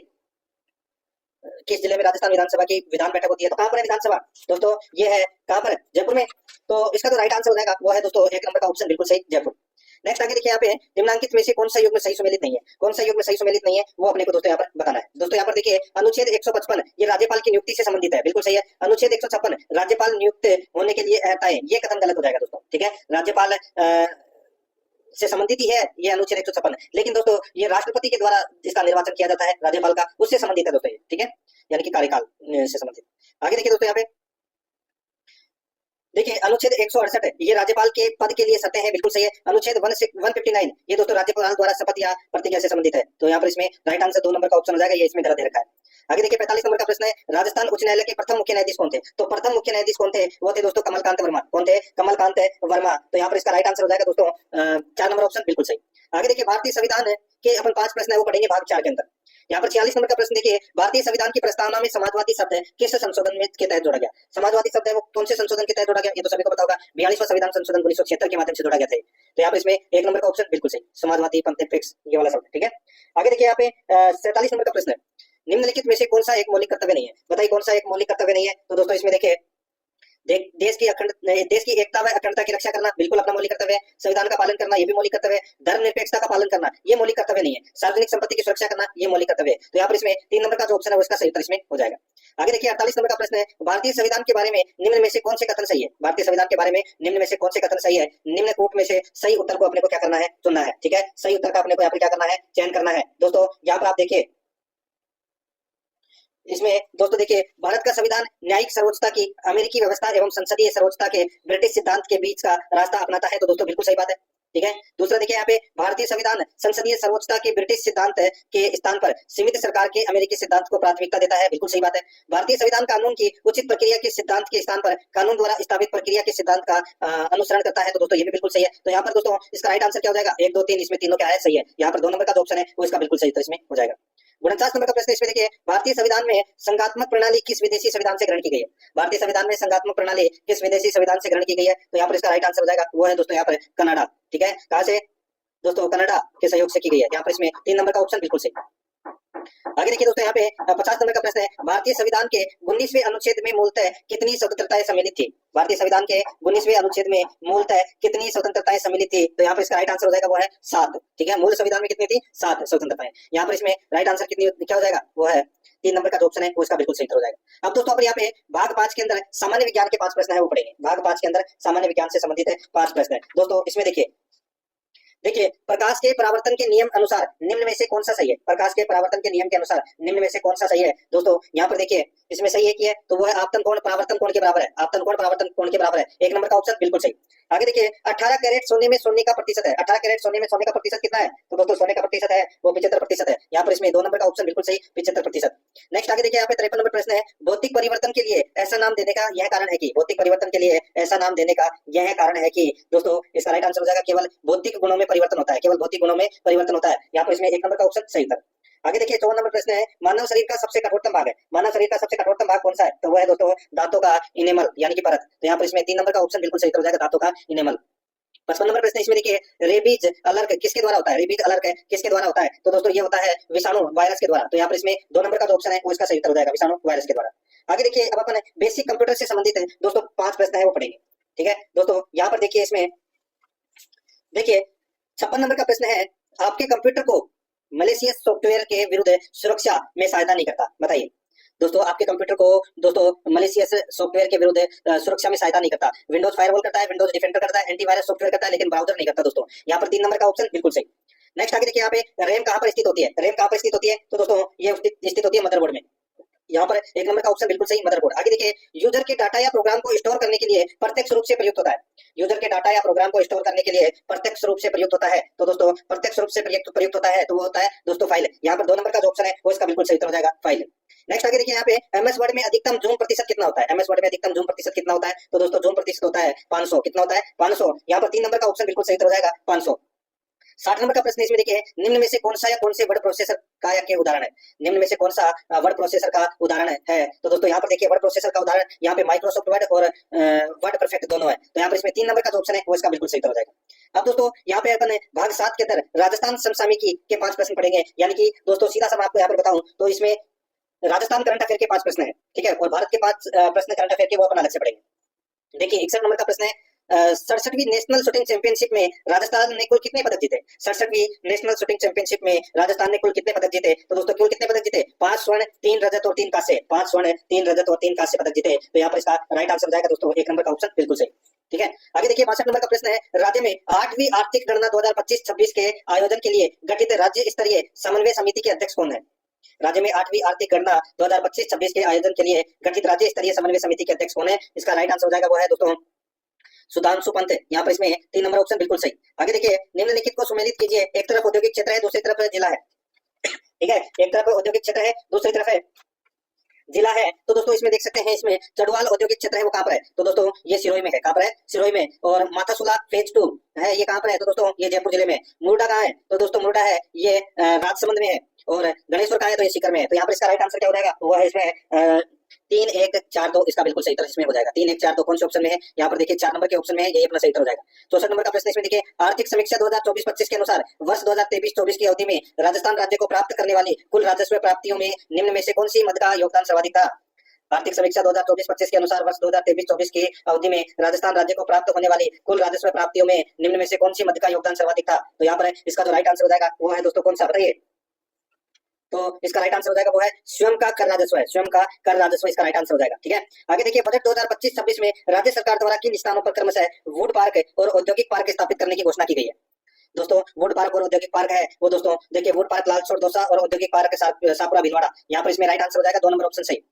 किस जिले में राजस्थान विधानसभा की विधान बैठक होती है, तो कहां पर है विधानसभा, दोस्तों ये है कहां पर, जयपुर में। तो इसका जो राइट आंसर हो जाएगा वो है दोस्तों 1 नंबर का ऑप्शन बिल्कुल सही, जयपुर। नेक्स्ट आगे देखिए, यहाँ पे निम्नांकित में से कौन सा युग्म सही सुमेलित नहीं है, कौन सा युग्म सही सुमेलित नहीं है वो अपने को दोस्तों यहाँ पर बताना है। दोस्तों यहाँ पर देखिए अनुच्छेद 155 ये राज्यपाल की नियुक्ति से संबंधित है, बिल्कुल सही है। अनुच्छेद 156 राज्यपाल नियुक्त होने के लिए अहर्ताएं, ये कथन गलत हो जाएगा दोस्तों, ठीक है। राज्यपाल से संबंधित ही है ये अनुच्छेद 156, लेकिन दोस्तों ये राष्ट्रपति के द्वारा जिसका निर्वाचन किया जाता है राज्यपाल का, उससे संबंधित है दोस्तों ये, ठीक है, यानी कि कार्यकाल से संबंधित। आगे देखिए दोस्तों, यहाँ पे देखिए अनुच्छेद 168 ये राज्यपाल के पद के लिए शर्तें हैं, बिल्कुल सही है। अनुच्छेद 159 ये दोस्तों राज्यपाल द्वारा शपथ या प्रतिज्ञा से संबंधित है, तो यहाँ पर इसमें राइट आंसर 2 नंबर का ऑप्शन हो जाएगा, ये इसमें गलत दे रखा है। आगे देखिए 45 नंबर का प्रश्न है, राजस्थान उच्च न्यायालय के प्रथम मुख्य न्यायाधीश कौन थे, तो प्रथम मुख्य न्यायाधीश कौन थे, वो थे दोस्तों कमलकांत वर्मा। कौन थे, कमलकांत वर्मा। तो यहाँ पर इसका राइट आंसर हो जाएगा दोस्तों 4 नंबर ऑप्शन बिल्कुल सही। आगे देखिए भारतीय संविधान के अपन 5 प्रश्न है वो पढ़ेंगे भाग 4 के अंदर। यहाँ पर 46 नंबर का प्रश्न देखिए, भारतीय संविधान की प्रस्तावना में समाजवादी शब्द किस संशोधन में के तहत जोड़ा गया, समाजवादी शब्द है वो कौन से संशोधन के तहत जोड़ा गया, ये तो सभी को पता होगा, 42वां संविधान संशोधन 1976 के माध्यम से जोड़ा गया था। तो यहाँ पर इसमें 1 नंबर का ऑप्शन बिल्कुल सही, समाजवादी पंथेपिक्स ये वाला शब्द, ठीक है। आगे देखिए यहाँ पे 47 नंबर का प्रश्न है, निम्नलिखित में से कौन सा एक मौलिक कर्तव्य नहीं है, बताइए कौन सा एक मौलिक कर्तव्य नहीं है, तो दोस्तों इसमें देखिए देश की एकता व अखंडता की रक्षा करना बिल्कुल अपना मौलिक कर्तव्य है, संविधान का पालन करना ये भी मौलिक कर्तव्य है, धर्मनिरपेक्षता का पालन करना ये मौलिक कर्तव्य नहीं है, सार्वजनिक संपत्ति की सुरक्षा करना ये मौलिक कर्तव्य है। तो यहाँ पर इसमें 3 नंबर का जो ऑप्शन है उसका सही उत्तर इसमें हो जाएगा। आगे देखिए 48 नंबर का प्रश्न है, भारतीय संविधान के बारे में निम्न में से कौन से कथन सही है, भारतीय संविधान के बारे में निम्न में से कौन से कथन सही है, निम्न कूट में से सही उत्तर को अपने को क्या करना है, चुनना है, ठीक है। सही उत्तर का अपने को यहाँ पर क्या करना है, चयन करना है। दोस्तों यहाँ पर आप देखिए इसमें दोस्तों देखिए भारत का संविधान न्यायिक सर्वोच्चता की अमेरिकी व्यवस्था एवं संसदीय सर्वोच्चता के ब्रिटिश सिद्धांत के बीच का रास्ता अपनाता है, तो दोस्तों बिल्कुल सही बात है। ठीक है। दूसरा देखिए यहाँ पे भारतीय संविधान संसदीय सर्वोच्चता के ब्रिटिश सिद्धांत के स्थान पर सीमित सरकार के अमेरिकी सिद्धांत को प्राथमिकता देता है, बिल्कुल सही बात है। भारतीय संविधान कानून की उचित प्रक्रिया के सिद्धांत के स्थान पर कानून द्वारा स्थापित प्रक्रिया के सिद्धांत का अनुसरण करता है, तो दोस्तों ये भी बिल्कुल सही है। तो यहाँ पर दोस्तों इसका राइट आंसर क्या हो जाएगा, 1 2 3, इसमें तीनों क्या है, सही है। यहाँ पर 2 नंबर का जो ऑप्शन है वो इसका बिल्कुल सही, तो इसमें हो जाएगा। 49 नंबर का प्रश्न इसमें देखिए, भारतीय संविधान में संघात्मक प्रणाली किस विदेशी संविधान से ग्रहण की गई है? भारतीय संविधान में संघात्मक प्रणाली किस विदेशी संविधान से ग्रहण की गई है? तो यहाँ पर इसका राइट आंसर हो जाएगा, वो है दोस्तों यहाँ पर कनाडा। ठीक है, कहां से दोस्तों, कनाडा के सहयोग से की गई है। यहाँ पर इसमें 3 नंबर का ऑप्शन बिल्कुल सही। आगे देखिए दोस्तों, यहाँ पे 50 नंबर का प्रश्न है, भारतीय संविधान के 19वें अनुच्छेद में मूलतः कितनी स्वतंत्रताएं सम्मिलित थी? भारतीय संविधान के 19वें अनुच्छेद में मूलतः कितनी स्वतंत्रताएं सम्मिलित थी? तो यहाँ पर इसका राइट आंसर हो जाएगा वो है 7। ठीक है, मूल संविधान में कितनी थी? 7 स्वतंत्रताएं। यहाँ पर इसमें राइट आंसर कितनी क्या हो जाएगा, वो है 3 नंबर का जो ऑप्शन है वो इसका बिल्कुल सही हो जाएगा। अब दोस्तों यहाँ पे भाग 5 के अंदर सामान्य विज्ञान के 5 प्रश्न है वो पढ़ेंगे। भाग 5 के अंदर सामान्य विज्ञान से संबंधित 5 प्रश्न है दोस्तों। इसमें देखिए प्रकाश के परावर्तन के नियम अनुसार निम्न में से कौन सा सही है? प्रकाश के परावर्तन के नियम के अनुसार निम्न में से कौन सा सही है? दोस्तों यहाँ पर देखिए इसमें सही है कि है तो वो है आपतन कोण परावर्तन कोण के बराबर है। आपतन कोण परावर्तन कोण के बराबर है, 1 नंबर का ऑप्शन बिल्कुल सही। आगे देखिए 18 कैरेट सोने में सोने का प्रतिशत है। 18 कैरेट सोने में सोने का प्रतिशत कितना है? तो दोस्तों सोने का प्रतिशत है वो 75% है। यहाँ पर इसमें 2 नंबर का ऑप्शन बिल्कुल सही, 75%। नेक्स्ट आगे देखिए यहाँ पे 53 नंबर प्रश्न है, भौतिक परिवर्तन के लिए ऐसा नाम देने का यह कारण है कि, भौतिक परिवर्तन के लिए ऐसा नाम देने का यह कारण है कि, दोस्तों इसका राइट आंसर हो जाएगा केवल भौतिक गुणों में परिवर्तन होता है, केवल भौतिक गुणों में परिवर्तन होता है। यहाँ पर इसमें 1 नंबर का ऑप्शन सही था। आगे देखिए 54 नंबर प्रश्न है, मानव शरीर का सबसे कठोरतम भाग है। मानव शरीर का सबसे कठोरतम भाग कौन सा है? तो वो है दोस्तों दांतों का इनेमल यानी कि परत। तो यहाँ पर इसमें 3 नंबर का ऑप्शन बिल्कुल सही हो जाएगा, दांतों का इनेमल। 55 नंबर प्रश्न इसमें देखिए, रेबीज अलर्ट किसके द्वारा होता है? रेबीज अलर्ट किसके द्वारा होता है? तो दोस्तों ये होता है विषाणु वायरस के द्वारा। तो यहाँ पर इसमें 2 नंबर का जो ऑप्शन है वो इसका सही उत्तर हो जाएगा, विषाणु वायरस के द्वारा। आगे देखिए अब अपन बेसिक कंप्यूटर से संबंधित है दोस्तों 5 प्रश्न है वो पढ़ेंगे। ठीक है दोस्तों, यहाँ पर देखिए इसमें देखिए 56 नंबर का प्रश्न है, आपके कंप्यूटर को मलेशियस सॉफ्टवेयर के विरुद्ध सुरक्षा में सहायता नहीं करता। बताइए दोस्तों, आपके कंप्यूटर को दोस्तों मलेशियस सॉफ्टवेयर के विरुद्ध सुरक्षा में सहायता नहीं करता। विंडोज फायरवॉल करता है, विंडोज डिफेंडर करता है, एंटीवायरस सॉफ्टवेयर करता है, लेकिन ब्राउजर नहीं करता दोस्तों। यहाँ पर 3 नंबर का ऑप्शन बिल्कुल सही। नेक्स्ट आगे देखिए यहाँ पे रैम कहाँ पर स्थित होती है? रैम कहाँ पर स्थित होती है? तो दोस्तों ये स्थित होती है मदरबोर्ड में। यहाँ पर 1 नंबर का ऑप्शन बिल्कुल सही, मदरबोर्ड। आगे देखिए यूजर के डाटा या प्रोग्राम को स्टोर करने के लिए प्रत्यक्ष रूप से प्रयुक्त होता है। यूजर के डाटा या प्रोग्राम को स्टोर करने के लिए प्रत्यक्ष रूप से प्रयुक्त होता है, तो दोस्तों प्रत्यक्ष रूप से प्रयुक्त होता है तो वो होता है दोस्तों फाइल। यहाँ पर 2 नंबर का जो ऑप्शन है वो इसका बिल्कुल सही उत्तर हो जाएगा, फाइल। नेक्स्ट आगे देखिए यहाँ पे एमएस वर्ड में अधिकतम जूम प्रतिशत कितना होता है? एमएस वर्ड में अधिकतम जूम प्रतिशत कितना होता है? तो दोस्तों जूम प्रतिशत होता है 500। कितना होता है? 500। यहाँ पर 3 नंबर का ऑप्शन बिल्कुल सही उत्तर हो जाएगा, 500। 60 नंबर का प्रश्न इसमें देखिए, निम्न में से कौन सा या कौन से वर्ड प्रोसेसर का या के उदाहरण है? निम्न में से कौन सा वर्ड प्रोसेसर का उदाहरण है? तो दोस्तों यहाँ पर देखिए वर्ड प्रोसेसर का उदाहरण यहाँ पे माइक्रोसॉफ्ट वर्ड और वर्ड परफेक्ट दोनों है। तो यहाँ पर इसमें 3 नंबर का जो ऑप्शन है वो इसका बिल्कुल सही हो जाएगा। अब दोस्तों यहाँ पे अपन भाग 7 के अंदर राजस्थान समसामयिकी के 5 प्रश्न पढ़ेंगे, यानी कि दोस्तों सीधा सा मैं आपको यहाँ पर बताऊं तो इसमें राजस्थान करंट अफेयर के 5 प्रश्न है। ठीक है, और भारत के 5 प्रश्न करंट अफेयर के वो अपन अलग से पढ़ेंगे। देखिए 61 नंबर का प्रश्न है, 67वीं नेशनल शूटिंग चैंपियनशिप में राजस्थान ने कुल कितने पदक जीते? 67वीं नेशनल शूटिंग चैंपियनशिप में राजस्थान ने कुल कितने पदक जीते? तो दोस्तों कुल कितने पदक जीते? 5 स्वर्ण 3 रजत और 3 कांस्य। 5 स्वर्ण 3 रजत और 3 कांस्य पदक जीते। तो यहाँ पर इसका राइट आंसर हो जाएगा दोस्तों 1 नंबर का ऑप्शन बिल्कुल सही। ठीक है, आगे देखिए 62 नंबर का प्रश्न है, राज्य में 8वीं आर्थिक गणना 2025-26 के आयोजन के लिए गठित राज्य स्तरीय समन्वय समिति के अध्यक्ष कौन है? राज्य में 8वीं आर्थिक गणना 2025-26 के आयोजन के लिए गठित राज्य स्तरीय समन्वय समिति के अध्यक्ष कौन है? इसका राइट आंसर हो जाएगा वो है दोस्तों सुधांशु पंत। यहाँ पर इसमें 3 नंबर ऑप्शन बिल्कुल सही। आगे देखिए निम्नलिखित को सुमेलित कीजिए, एक तरफ औद्योगिक क्षेत्र है दूसरी तरफ जिला है। ठीक है, एक तरफ औद्योगिक क्षेत्र है दूसरी तरफ है जिला है। तो दोस्तों इसमें देख सकते हैं, इसमें चढ़वाल औद्योगिक क्षेत्र है वो कहाँ पर है? तो दोस्तों ये सिरोही में है। कहाँ पर है? सिरोही में। और माथासुला फेज 2 है, ये कहाँ पर है? तो दोस्तों ये जयपुर जिले में। मुर्डा कहाँ है? तो दोस्तों मुर्डा है ये राजसमंद में है। और गणेश्वर कहाँ है? तो ये सीकर में है। तो यहाँ पर इसका राइट आंसर क्या हो जाएगा? वो है इसमें 3 1 4 2 इसका बिल्कुल सही उत्तर इसमें हो जाएगा। 3 1 4 2 कौन से ऑप्शन में है? यहाँ पर देखिए 4 नंबर के ऑप्शन में है, यही अपना सही उत्तर हो जाएगा। 64 नंबर का प्रश्न इसमें देखिए, आर्थिक समीक्षा 2024-25 के अनुसार वर्ष 2023-24 की अवधि में राजस्थान राज्य को प्राप्त करने वाली कुल राजस्व प्राप्तियों में निम्न में से कौन सी मद का योगदान सर्वाधिक था? आर्थिक समीक्षा 2024-25 के अनुसार वर्ष 2023-24 की अवधि में राजस्थान राज्य को प्राप्त होने वाली कुल राजस्व प्राप्तियों में निम्न में से कौन सी मद का योगदान सर्वाधिक था? तो यहाँ पर इसका जो राइट आंसर हो जाएगा वो है दोस्तों कौन सा बताइए? तो इसका राइट आंसर हो जाएगा वो है स्वयं का कर राजस्व है। स्वयं का कर राजस्व इसका राइट आंसर हो जाएगा। ठीक है, आगे देखिए बजट 2025-26 में राज्य सरकार द्वारा किन स्थानों पर क्रमशः वुड पार्क और औद्योगिक पार्क स्थापित करने की घोषणा की गई है? दोस्तों वुड पार्क और औद्योगिक पार्क है वो दोस्तों देखिए वुड पार्क लालसोट दौसा और औद्योगिक पार्क सापुरा भीलवाड़ा। यहाँ पर इसमें राइट आंसर हो जाएगा 2 नंबर ऑप्शन सही।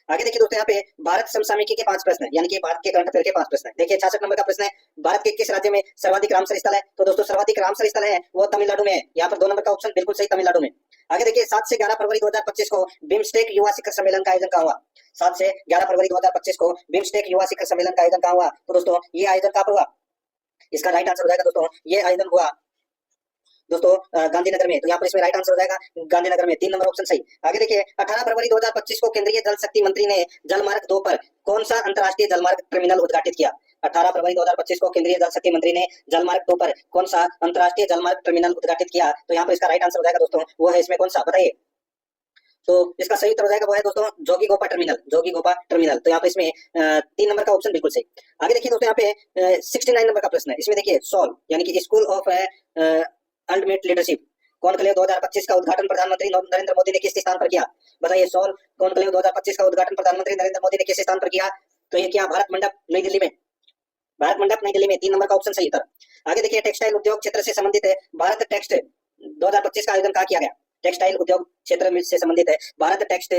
आगे देखिए दोस्तों, यहाँ पे भारत समसामयिकी के 5 प्रश्न है, यानी कि भारत के करंट अफेयर के 5 प्रश्न है। देखिए 66 नंबर का प्रश्न है, भारत के किस राज्य में सर्वाधिक रामसर स्थल है? तो दोस्तों सर्वाधिक रामसर स्थल है वो तमिलनाडु में है। यहाँ पर 2 नंबर का ऑप्शन बिल्कुल सही, तमिलनाडु में। आगे देखिए 7 से 11 फरवरी 2025 को बिम्स्टेक युवा शिखर सम्मेलन का आयोजन कहाँ हुआ? 7 से 11 फरवरी 2025 को बिम्स्टेक युवा शिखर सम्मेलन का आयोजन कहाँ हुआ? तो दोस्तों ये आयोजन कहाँ पर हुआ? इसका राइट आंसर हो जाएगा दोस्तों, ये आयोजन हुआ दोस्तों गांधीनगर में। तो यहाँ पर इसमें राइट आंसर हो जाएगा गांधीनगर में, 3 नंबर ऑप्शन सही। आगे देखिए 18 फरवरी 2025 को केंद्रीय जल शक्ति मंत्री ने जलमार्ग 2 पर कौन सा अंतर्राष्ट्रीय जलमार्ग टर्मिनल उद्घाटित किया? 18 फरवरी 2025 को केंद्रीय जल शक्ति मंत्री ने जलमार्ग 2 पर कौन सा अंतर्राष्ट्रीय जलमार्ग टर्मिनल उद्घाटित किया? तो यहाँ पर इसका राइट आंसर हो जाएगा दोस्तों, वो है इसमें कौन सा, बताइए। तो इसका सही उत्तर हो जाएगा वो है दोस्तों जोगीघोपा टर्मिनल, जोगीघोपा टर्मिनल। तो यहाँ पे इसमें 3 नंबर का ऑप्शन बिल्कुल सही। आगे देखिए दोस्तों, यहाँ पे 69 नंबर का प्रश्न है, इसमें देखिए सॉल्व यानी कि school of ultimate leadership conclave 2025 का उद्घाटन प्रधानमंत्री नरेंद्र मोदी ने किस स्थान पर किया? बताइए, सॉल्व कॉन्क्लेव 2025 का उद्घाटन प्रधानमंत्री नरेंद्र मोदी ने किस स्थान पर किया? तो ये क्या भारत मंडप नई दिल्ली में, भारत मंडप नई दिल्ली में, 3 नंबर का ऑप्शन सही उत्तर। आगे देखिए टेक्सटाइल उद्योग क्षेत्र से संबंधित है भारत टेक्स्ट 2025 का आयोजन कहाँ किया गया? टेक्सटाइल उद्योग क्षेत्र से संबंधित है भारत टेक्स्ट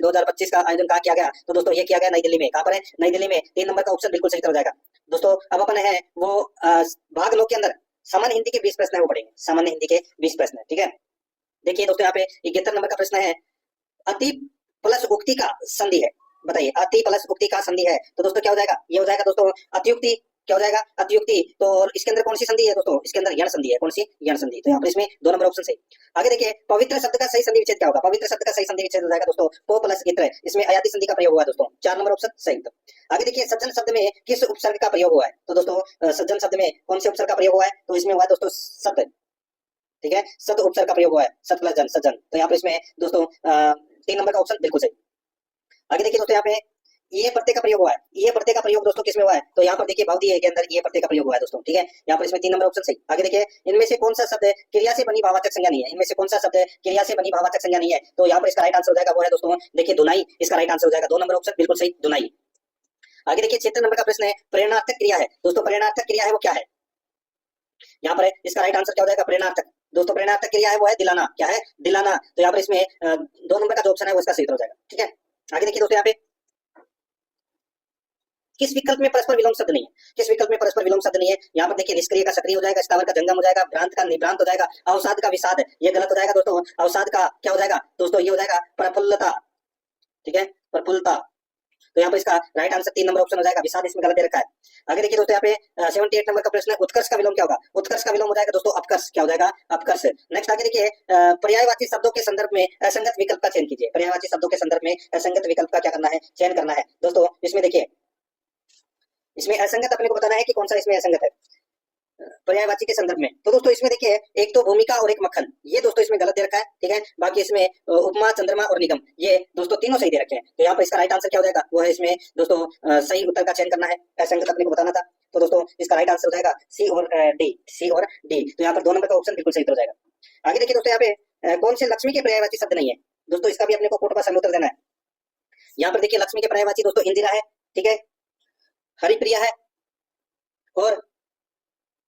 2025 का आयोजन कहाँ किया गया? तो दोस्तों ये किया गया नई दिल्ली में। कहाँ पर है? नई दिल्ली में, 3 नंबर का ऑप्शन बिल्कुल सही उत्तर हो जाएगा। दोस्तों अब अपन है वो भाग लो के अंदर सामान्य हिंदी के 20 प्रश्न है वो पढ़ेंगे, सामान्य हिंदी के 20 प्रश्न है, ठीक है। देखिए दोस्तों यहाँ पे 71 नंबर का प्रश्न है, अति प्लस उक्ति का संधि है, बताइए अति प्लस उक्ति का संधि है। तो दोस्तों क्या हो जाएगा? ये हो जाएगा दोस्तों अतियुक्ति। क्या हो जाएगा? अतियुक्ति। तो और इसके अंदर कौन सी संधि है दोस्तों? इसके अंदर यण संधि है। कौन सी? यण संधि। तो यहाँ पर इसमें 2 नंबर ऑप्शन सही। आगे देखिए पवित्र शब्द का सही संधि विच्छेद क्या होगा? पवित्र शब्द का सही संधि विच्छेद हो जाएगा दोस्तों पो प्लस इत्र, इसमें अयाति संधि का प्रयोग हुआ है दोस्तों, 4 नंबर ऑप्शन सही। आगे देखिए सज्जन शब्द में किस उपसर्ग का प्रयोग हुआ है? तो दोस्तों सज्जन शब्द में कौन से उपसर्ग का प्रयोग हुआ है? तो इसमें हुआ है दोस्तों सत, ठीक है, सत उपसर्ग का प्रयोग हुआ है, सत प्लस जन, सज्जन। तो यहाँ पर इसमें दोस्तों 3 नंबर का ऑप्शन बिल्कुल सही। आगे देखिए दोस्तों यहाँ पे ये प्रत्यय का प्रयोग हुआ है, ये प्रत्यय का प्रयोग दोस्तों किसमें हुआ है? तो यहाँ पर देखिए भवदी है के अंदर ये प्रत्यय का प्रयोग हुआ है दोस्तों, ठीक है। यहाँ पर इसमें 3 नंबर ऑप्शन सही। आगे देखिए इनमें से कौन सा शब्द क्रिया से बनी भाववाचक संज्ञा नहीं है? इनमें से कौन सा शब्द क्रिया से बनी भाववाचक संज्ञा नहीं है? तो यहाँ पर इसका राइट आंसर हो जाएगा वो है दोस्तों देखिए धुनाई, इसका राइट आंसर हो जाएगा 2 नंबर ऑप्शन बिल्कुल सही, धुनाई। आगे देखिए 76 नंबर का प्रश्न है, प्रेरणार्थक क्रिया है दोस्तों, प्रेरणार्थक क्रिया है वो क्या है? यहाँ पर इसका राइट आंसर क्या हो जाएगा? प्रेरणार्थक। दोस्तों प्रेरणार्थक क्रिया है वो है दिलाना, क्या है? दिलाना। तो यहाँ पर इसमें 2 नंबर का जो ऑप्शन है वो इसका सही हो जाएगा, ठीक है। आगे देखिए दोस्तों यहाँ पे किस विकल्प में परस्पर विलोम शब्द नहीं है? किस विकल्प में परस्पर विलोम शब्द नहीं है? यहाँ पर देखिए निष्क्रिय का सक्रिय हो जाएगा, स्थावर का जंगम हो जाएगा, भ्रांत का निभ्रांत हो जाएगा, अवसाद का विषाद, ये गलत हो जाएगा दोस्तों। अवसाद का क्या हो जाएगा दोस्तों? ये हो जाएगा प्रफुल्लता, ठीक है, प्रफुल्लता। तो यहाँ पर इसका राइट आंसर 3 नंबर ऑप्शन हो जाएगा, विषाद इसमें गलत दे रखा है। आगे देखिए दोस्तों यहाँ पे 78 नंबर का प्रश्न है, उत्कर्ष का विलोम क्या होगा? उत्कर्ष का विलोम हो जाएगा दोस्तों अपकर्ष, क्या हो जाएगा? अपकर्ष। नेक्स्ट आगे देखिए पर्यायवाची शब्दों के संदर्भ में असंगत विकल्प का चयन कीजिए। पर्यायवाची शब्दों के संदर्भ में असंगत विकल्प का क्या करना है? चयन करना है दोस्तों। इसमें देखिए इसमें असंगत अपने को बताना है कि कौन सा इसमें असंगत है पर्यायवाची के संदर्भ में। तो दोस्तों इसमें देखिए एक तो भूमिका और एक मक्खन, ये दोस्तों इसमें गलत दे रखा है, ठीक है। बाकी इसमें उपमा, चंद्रमा और निगम, ये दोस्तों तीनों सही दे रखे हैं। तो यहाँ पर इसका राइट आंसर क्या हो जाएगा? वो है इसमें दोस्तों सही उत्तर का चयन करना है, असंगत अपने को बताना था। तो दोस्तों इसका राइट आंसर हो जाएगा सी और डी, सी और डी। तो यहाँ पर 2 नंबर का ऑप्शन बिल्कुल सही हो जाएगा। आगे देखिए दोस्तों यहाँ पे कौन से लक्ष्मी के पर्यायवाची शब्द नहीं है? दोस्तों इसका भी अपने को कोट भाषा में उत्तर देना है। यहाँ पर देखिए लक्ष्मी के पर्यायवाची दोस्तों इंदिरा है, ठीक है, हरिप्रिया है, और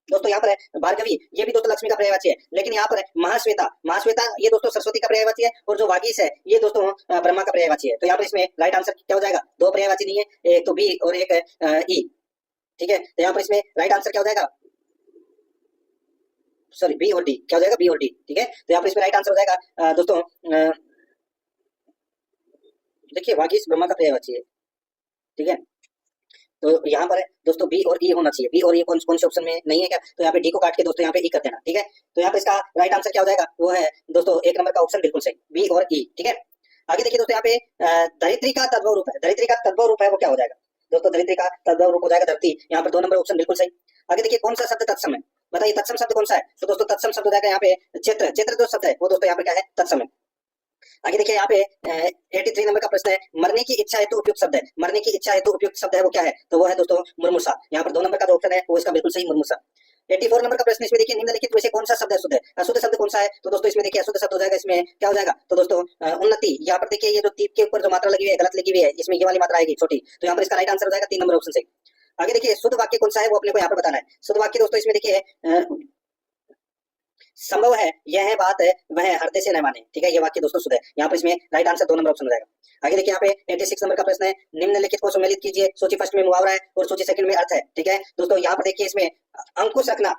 दोस्तों यहाँ पर है भार्गवी, ये भी दोस्तों लक्ष्मी का पर्यायवाची है। लेकिन यहाँ पर है महाश्वेता, महाश्वेता ये दोस्तों सरस्वती का पर्यायवाची है, और जो वागीश है ये दोस्तों ब्रह्मा का पर्यायवाची है। तो यहाँ पर इसमें राइट आंसर क्या हो जाएगा? 2 पर्यायवाची नहीं है, एक तो बी और एक ई, ठीक है। तो यहाँ पर इसमें राइट आंसर क्या हो जाएगा? सॉरी बी और डी, क्या हो जाएगा? बी और डी, ठीक है। तो यहाँ पर इसमें राइट आंसर हो जाएगा दोस्तों देखिए वागीश ब्रह्मा का पर्यायवाची है, ठीक है। तो यहाँ पर दोस्तों बी और ई होना चाहिए, बी और ई कौन से ऑप्शन में नहीं है क्या? तो यहाँ पे डी को काट के दोस्तों यहाँ पे ई कर देना, ठीक है। तो यहाँ पे इसका राइट आंसर क्या हो जाएगा? वो है दोस्तों 1 नंबर का ऑप्शन बिल्कुल सही, बी और ई, ठीक है। आगे देखिए दोस्तों यहाँ पे धरित्री का तद्भव रूप है, धरित्री का तद्भव रूप है वो क्या हो जाएगा दोस्तों? धरित्री का तद्भव रूप हो जाएगा धरती। यहाँ पर 2 नंबर ऑप्शन बिल्कुल सही। आगे देखिए कौन सा शब्द तत्सम है? बताइए तत्सम शब्द कौन सा है? तो दोस्तों तत्सम शब्द हो जाएगा यहाँ पे क्षेत्र, क्षेत्र जो शब्द है वो दोस्तों यहाँ पे क्या है? तत्सम है। आगे देखिए यहाँ पे 83 नंबर का प्रश्न है, मरने की इच्छा हेतु उपयुक्त शब्द है, मरने की इच्छा हेतु उपयुक्त शब्द है वो क्या है? तो वो है दोस्तों मुर्मुषा। यहाँ पर 2 नंबर का जो ऑप्शन है वो इसका बिल्कुल सही, मुर्मुषा। 84 नंबर का प्रश्न, इसमें देखिए निम्नलिखित में से कौन सा शब्द अशुद्ध है? अशुद्ध शब्द कौन सा है? तो दोस्तों इसमें देखिए अशुद्ध शब्द हो जाएगा, इसमें क्या हो जाएगा? तो दोस्तों उन्नति। यहाँ पर देखिए ये जो तीप के ऊपर जो मात्रा लगी हुई है गलत लगी हुई है, इसमें ये वाली मात्रा आएगी छोटी। तो यहाँ पर इसका राइट आंसर हो जाएगा 3 नंबर ऑप्शन सही। आगे देखिए शुद्ध वाक्य कौन सा है वो अपने को यहाँ पर बताना है। शुद्ध वाक्य दोस्तों इसमें देखिए संभव है यह बात वह हृदय से न माने। ठीक है, ये वाक्य दोस्तों शुद्ध है। यहाँ पर इसमें राइट आंसर 2 नंबर ऑप्शन हो जाएगा। आगे देखिए यहाँ पे 86 नंबर का प्रश्न है, निम्नलिखित को सम्मिलित कीजिए। सूची फर्स्ट में मुहावरा है और सूची सेकंड में अर्थ है। ठीक है दोस्तों, यहाँ पर देखिए इसमें अंकुश रखना,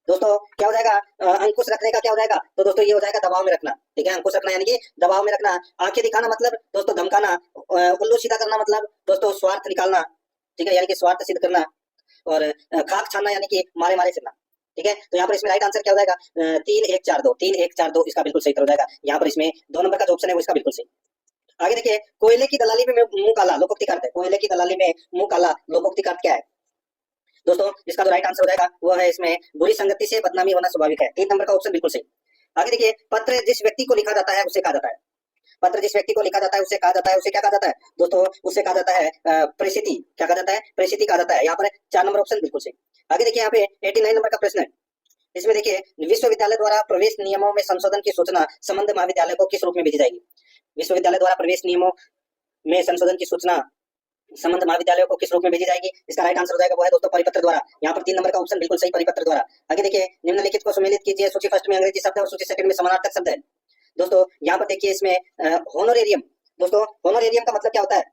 दोस्तों क्या हो जाएगा, अंकुश रखने का क्या हो जाएगा, तो दोस्तों ये हो जाएगा दबाव में रखना। ठीक है, अंकुश रखना यानी कि दबाव में रखना। आंखें दिखाना मतलब दोस्तों धमकाना, उल्लू सीधा करना मतलब दोस्तों स्वार्थ निकालना। ठीक है, यानी कि स्वार्थ सिद्ध करना। और खाक छानना यानी कि मारे मारे फिरना। ठीक है, तो यहाँ पर इसमें राइट आंसर क्या हो जाएगा, 3 1 4 2, 3 1 4 2 इसका बिल्कुल सही उत्तर हो जाएगा। यहाँ पर इसमें 2 नंबर का जो ऑप्शन है वो इसका बिल्कुल सही। आगे देखिए, कोयले की दलाली में मुंह काला लोकोक्ति का अर्थ है। कोयले की दलाली में मुंह काला लोकोक्ति का अर्थ क्या है दोस्तों, इसका जो राइट आंसर हो जाएगा वो है इसमें बुरी संगति से बदनामी होना स्वाभाविक है। 3 नंबर का ऑप्शन बिल्कुल सही। आगे देखिए, पत्र जिस व्यक्ति को लिखा जाता है उसे कहा जाता है। पत्र जिस व्यक्ति को लिखा जाता है उसे कहा जाता है, उसे क्या कहा जाता है दोस्तों, उसे कहा जाता है परिस्थिति। क्या कहा जाता है, परिस्थिति कहा जाता है। यहाँ पर 4 नंबर ऑप्शन बिल्कुल सही। आगे देखिए यहाँ पे 89 नंबर का प्रश्न है, इसमें देखिए विश्वविद्यालय द्वारा प्रवेश नियमों में संशोधन की सूचना संबंध महाविद्यालय को किस रूप में भेजी जाएगी। विश्वविद्यालय द्वारा प्रवेश नियमों में संशोधन की सूचना संबंध महाविद्यालयों को किस रूप में भेजी जाएगी, इसका राइट आंसर हो जाएगा वो है दोस्तों परिपत्र द्वारा। यहाँ पर 3 नंबर का ऑप्शन बिल्कुल सही, परिपत्र द्वारा। आगे देखिए, निम्नलिखित को सम्मिलित कीजिए। सूची फर्स्ट में अंग्रेजी शब्द है और सूची सेकंड में समानार्थक शब्द है। दोस्तों यहाँ पर देखिए इसमें होनोरेरियम, दोस्तों होनोरेरियम का मतलब क्या होता है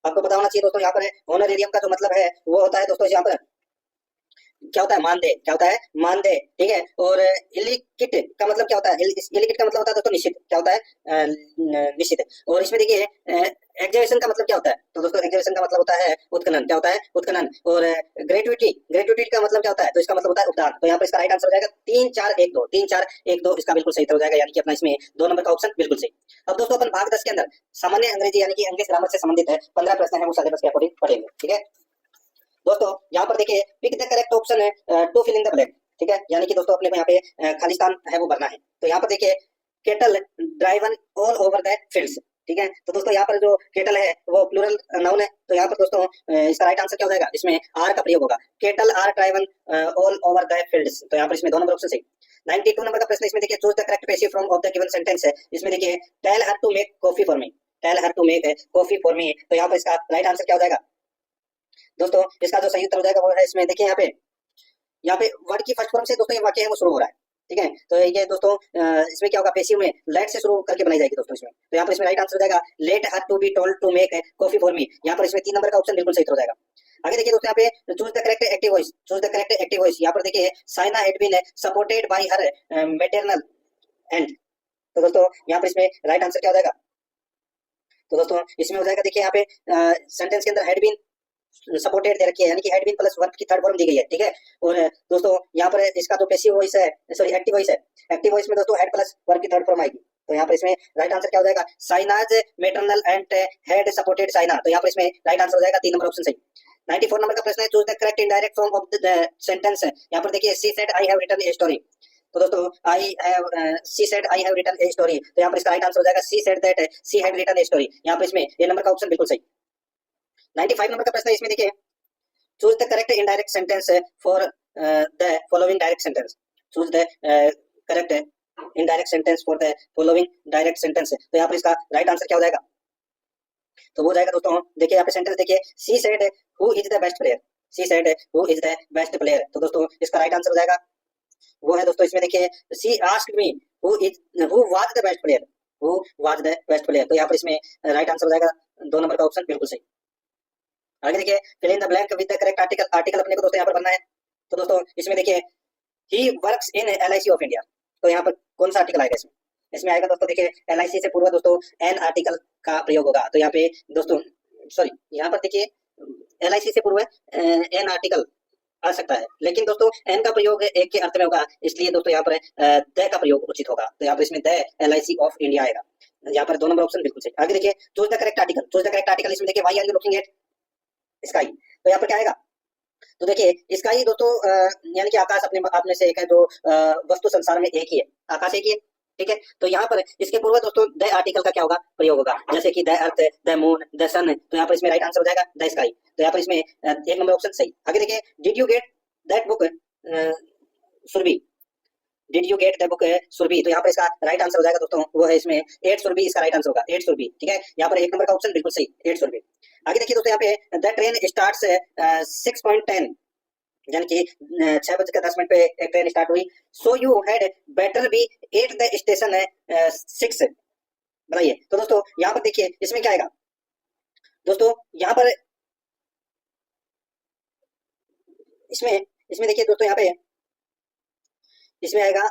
आपको पता होना चाहिए दोस्तों। यहाँ पर होनोरेरियम का जो मतलब है वो होता है दोस्तों, यहाँ पर क्या होता है, मानदेय। क्या होता है, मानदेय। ठीक है, और इलिकिट का मतलब क्या होता है, इलिकिट का मतलब होता है दोस्तों निश्चित। क्या होता है, निश्चित। और इसमें देखिए एग्जीबिशन का मतलब क्या होता है, तो दोस्तों एग्जीबिशन का मतलब होता है उत्खनन। क्या होता है, उत्खनन। और ग्रेट्युटी, ग्रेट्युटी का मतलब क्या होता है, तो इसका मतलब होता है उपदान। तो यहाँ पर इसका राइट आंसर हो जाएगा 3 4 1 2, 3 4 1 2 इसका बिल्कुल सही हो जाएगा, यानी कि अपना इसमें 2 नंबर का ऑप्शन बिल्कुल सही। अब दोस्तों अपन भाग 10 के अंदर सामान्य अंग्रेजी यानी कि इंग्लिश ग्रामर से संबंधित है 15 प्रश्न है, वो सिलेबस के अकॉर्डिंग पढ़ेंगे। ठीक है दोस्तों, यहाँ पर देखिए पिक द करेक्ट ऑप्शन है to fill in the blank. ठीक है, यानी कि दोस्तों अपने को यहाँ पे खाली स्थान है वो भरना है। तो यहाँ पर देखिए kettle driven all over the fields. ठीक है, तो दोस्तों यहाँ पर जो केटल है वो प्लूरल नाउन है। तो यहाँ पर दोस्तों इसका राइट आंसर क्या हो जाएगा, इसमें आर का प्रयोग होगा। Cattle are driven all over the fields. तो यहाँ पर इसमें 2 नंबर ऑप्शन सही। 92 नंबर का प्रश्न, इसमें देखिए choose the correct passive form of the given sentence है। इसमें देखिए tell her to make coffee for me, tell her to make coffee for me. तो यहाँ पर इसका राइट आंसर क्या हो जाएगा दोस्तों, इसका जो सही उत्तर हो जाएगा वो है इसमें देखिए यहाँ पे वर्ड की फर्स्ट फॉर्म से दोस्तों ये वाक्य है वो शुरू हो रहा है। ठीक है, तो ये दोस्तों इसमें क्या होगा, पैसिव में लेट से शुरू करके बनाई जाएगी दोस्तों इसमें। तो यहाँ पर इसमें राइट आंसर हो जाएगा let her to be told to make coffee for me. यहाँ पर इसमें 3 नंबर का ऑप्शन बिल्कुल सही हो जाएगा। आगे देखिए दोस्तों यहाँ पे choose the correct active voice, choose the correct active voice. यहाँ पर देखिए Saina had been supported by her maternal aunt. तो दोस्तों यहाँ पर इसमें राइट आंसर क्या हो जाएगा, तो दोस्तों इसमें हो जाएगा देखिए यहाँ पे सेंटेंस के अंदर हैड बीन सपोर्टेड दे रखी है, यानी कि हैड बीन प्लस वर्ब की थर्ड फॉर्म दी गई है। ठीक है, और दोस्तों यहाँ पर इसका जो पैसिव वॉइस है, सॉरी एक्टिव वॉइस है, एक्टिव वॉइस में दोस्तों हैड प्लस वर्ब की थर्ड फॉर्म आएगी। तो यहाँ पर इसमें राइट आंसर क्या हो जाएगा, Saina's maternal and had supported Saina. तो यहाँ पर इसमें राइट आंसर हो जाएगा 3 नंबर ऑप्शन सही। 94 नंबर का प्रश्न है choose the correct indirect form of the sentence. यहाँ पर देखिए she said I have written a story. तो दोस्तों she said I have written a story. तो यहाँ पर इसका राइट आंसर हो जाएगा she said that she had written a story. यहाँ पर इसमें ए नंबर का ऑप्शन बिल्कुल सही। 95 नंबर का प्रश्न है, इसमें देखिए choose the correct indirect sentence for the following direct sentence. Choose the correct indirect sentence for the following direct sentence. तो यहाँ पर इसका राइट आंसर क्या हो जाएगा, तो वो जाएगा दोस्तों देखिए यहाँ पे सेंटेंस देखिए she said who is the best player, she said who is the best player. तो दोस्तों इसका राइट आंसर हो जाएगा वो है दोस्तों इसमें देखिए she asked me who was the best player, who was the best player. तो यहाँ पर इसमें राइट आंसर हो जाएगा 2 नंबर का ऑप्शन बिल्कुल सही। आगे देखिए fill in the blank with the correct article. Article अपने को दोस्तों यहाँ पर बनना है। तो दोस्तों इसमें देखिए he works in LIC of India. तो यहाँ पर कौन सा आर्टिकल आएगा, इसमें आएगा दोस्तों देखिए LIC से पूर्व दोस्तों एन आर्टिकल का प्रयोग होगा। तो यहाँ पे दोस्तों सॉरी यहाँ पर देखिए LIC से पूर्व एन आर्टिकल आ सकता है, लेकिन दोस्तों एन का प्रयोग एक के अर्थ में होगा, इसलिए दोस्तों यहाँ पर द का प्रयोग उचित होगा। तो यहाँ पर इसमें द LIC ऑफ इंडिया आएगा। यहाँ पर 2 नंबर ऑप्शन बिल्कुल सही। आगे देखिए choose the correct article. Choose the correct article इसमें देखिए why are you looking at sky. तो यहाँ पर क्या आएगा, तो देखिए स्काई दोस्तों यानी कि आकाश अपने आप में से एक है, जो वस्तु संसार में एक ही है, आकाश एक ही है। ठीक है, तो यहाँ पर इसके पूर्व दोस्तों द आर्टिकल का क्या होगा, प्रयोग होगा, जैसे कि the earth, the moon, the sun. तो यहाँ पर इसमें राइट आंसर हो जाएगा द स्काई। तो यहाँ पर इसमें 1 नंबर ऑप्शन सही। आगे देखिए did you get that book Surabhi, did you get the book Surabhi. तो यहाँ पर इसका राइट आंसर हो जाएगा दोस्तों वो है इसमें 8 सुरभि, इसका राइट आंसर होगा 8 सुरभि। ठीक है, यहाँ पर 1 नंबर का ऑप्शन बिल्कुल सही 8 सुरभि। आगे देखिए दोस्तों यहाँ पे द ट्रेन स्टार्ट्स 6.10 यानी कि 6:10 पे एक ट्रेन स्टार्ट हुई। So you had better be at the station 6। बताइए। तो दोस्तों यहाँ पर देखिए इसमें क्या आएगा दोस्तों, यहाँ पर इसमें इसमें देखिए दोस्तों, यहाँ पे इसमें आएगा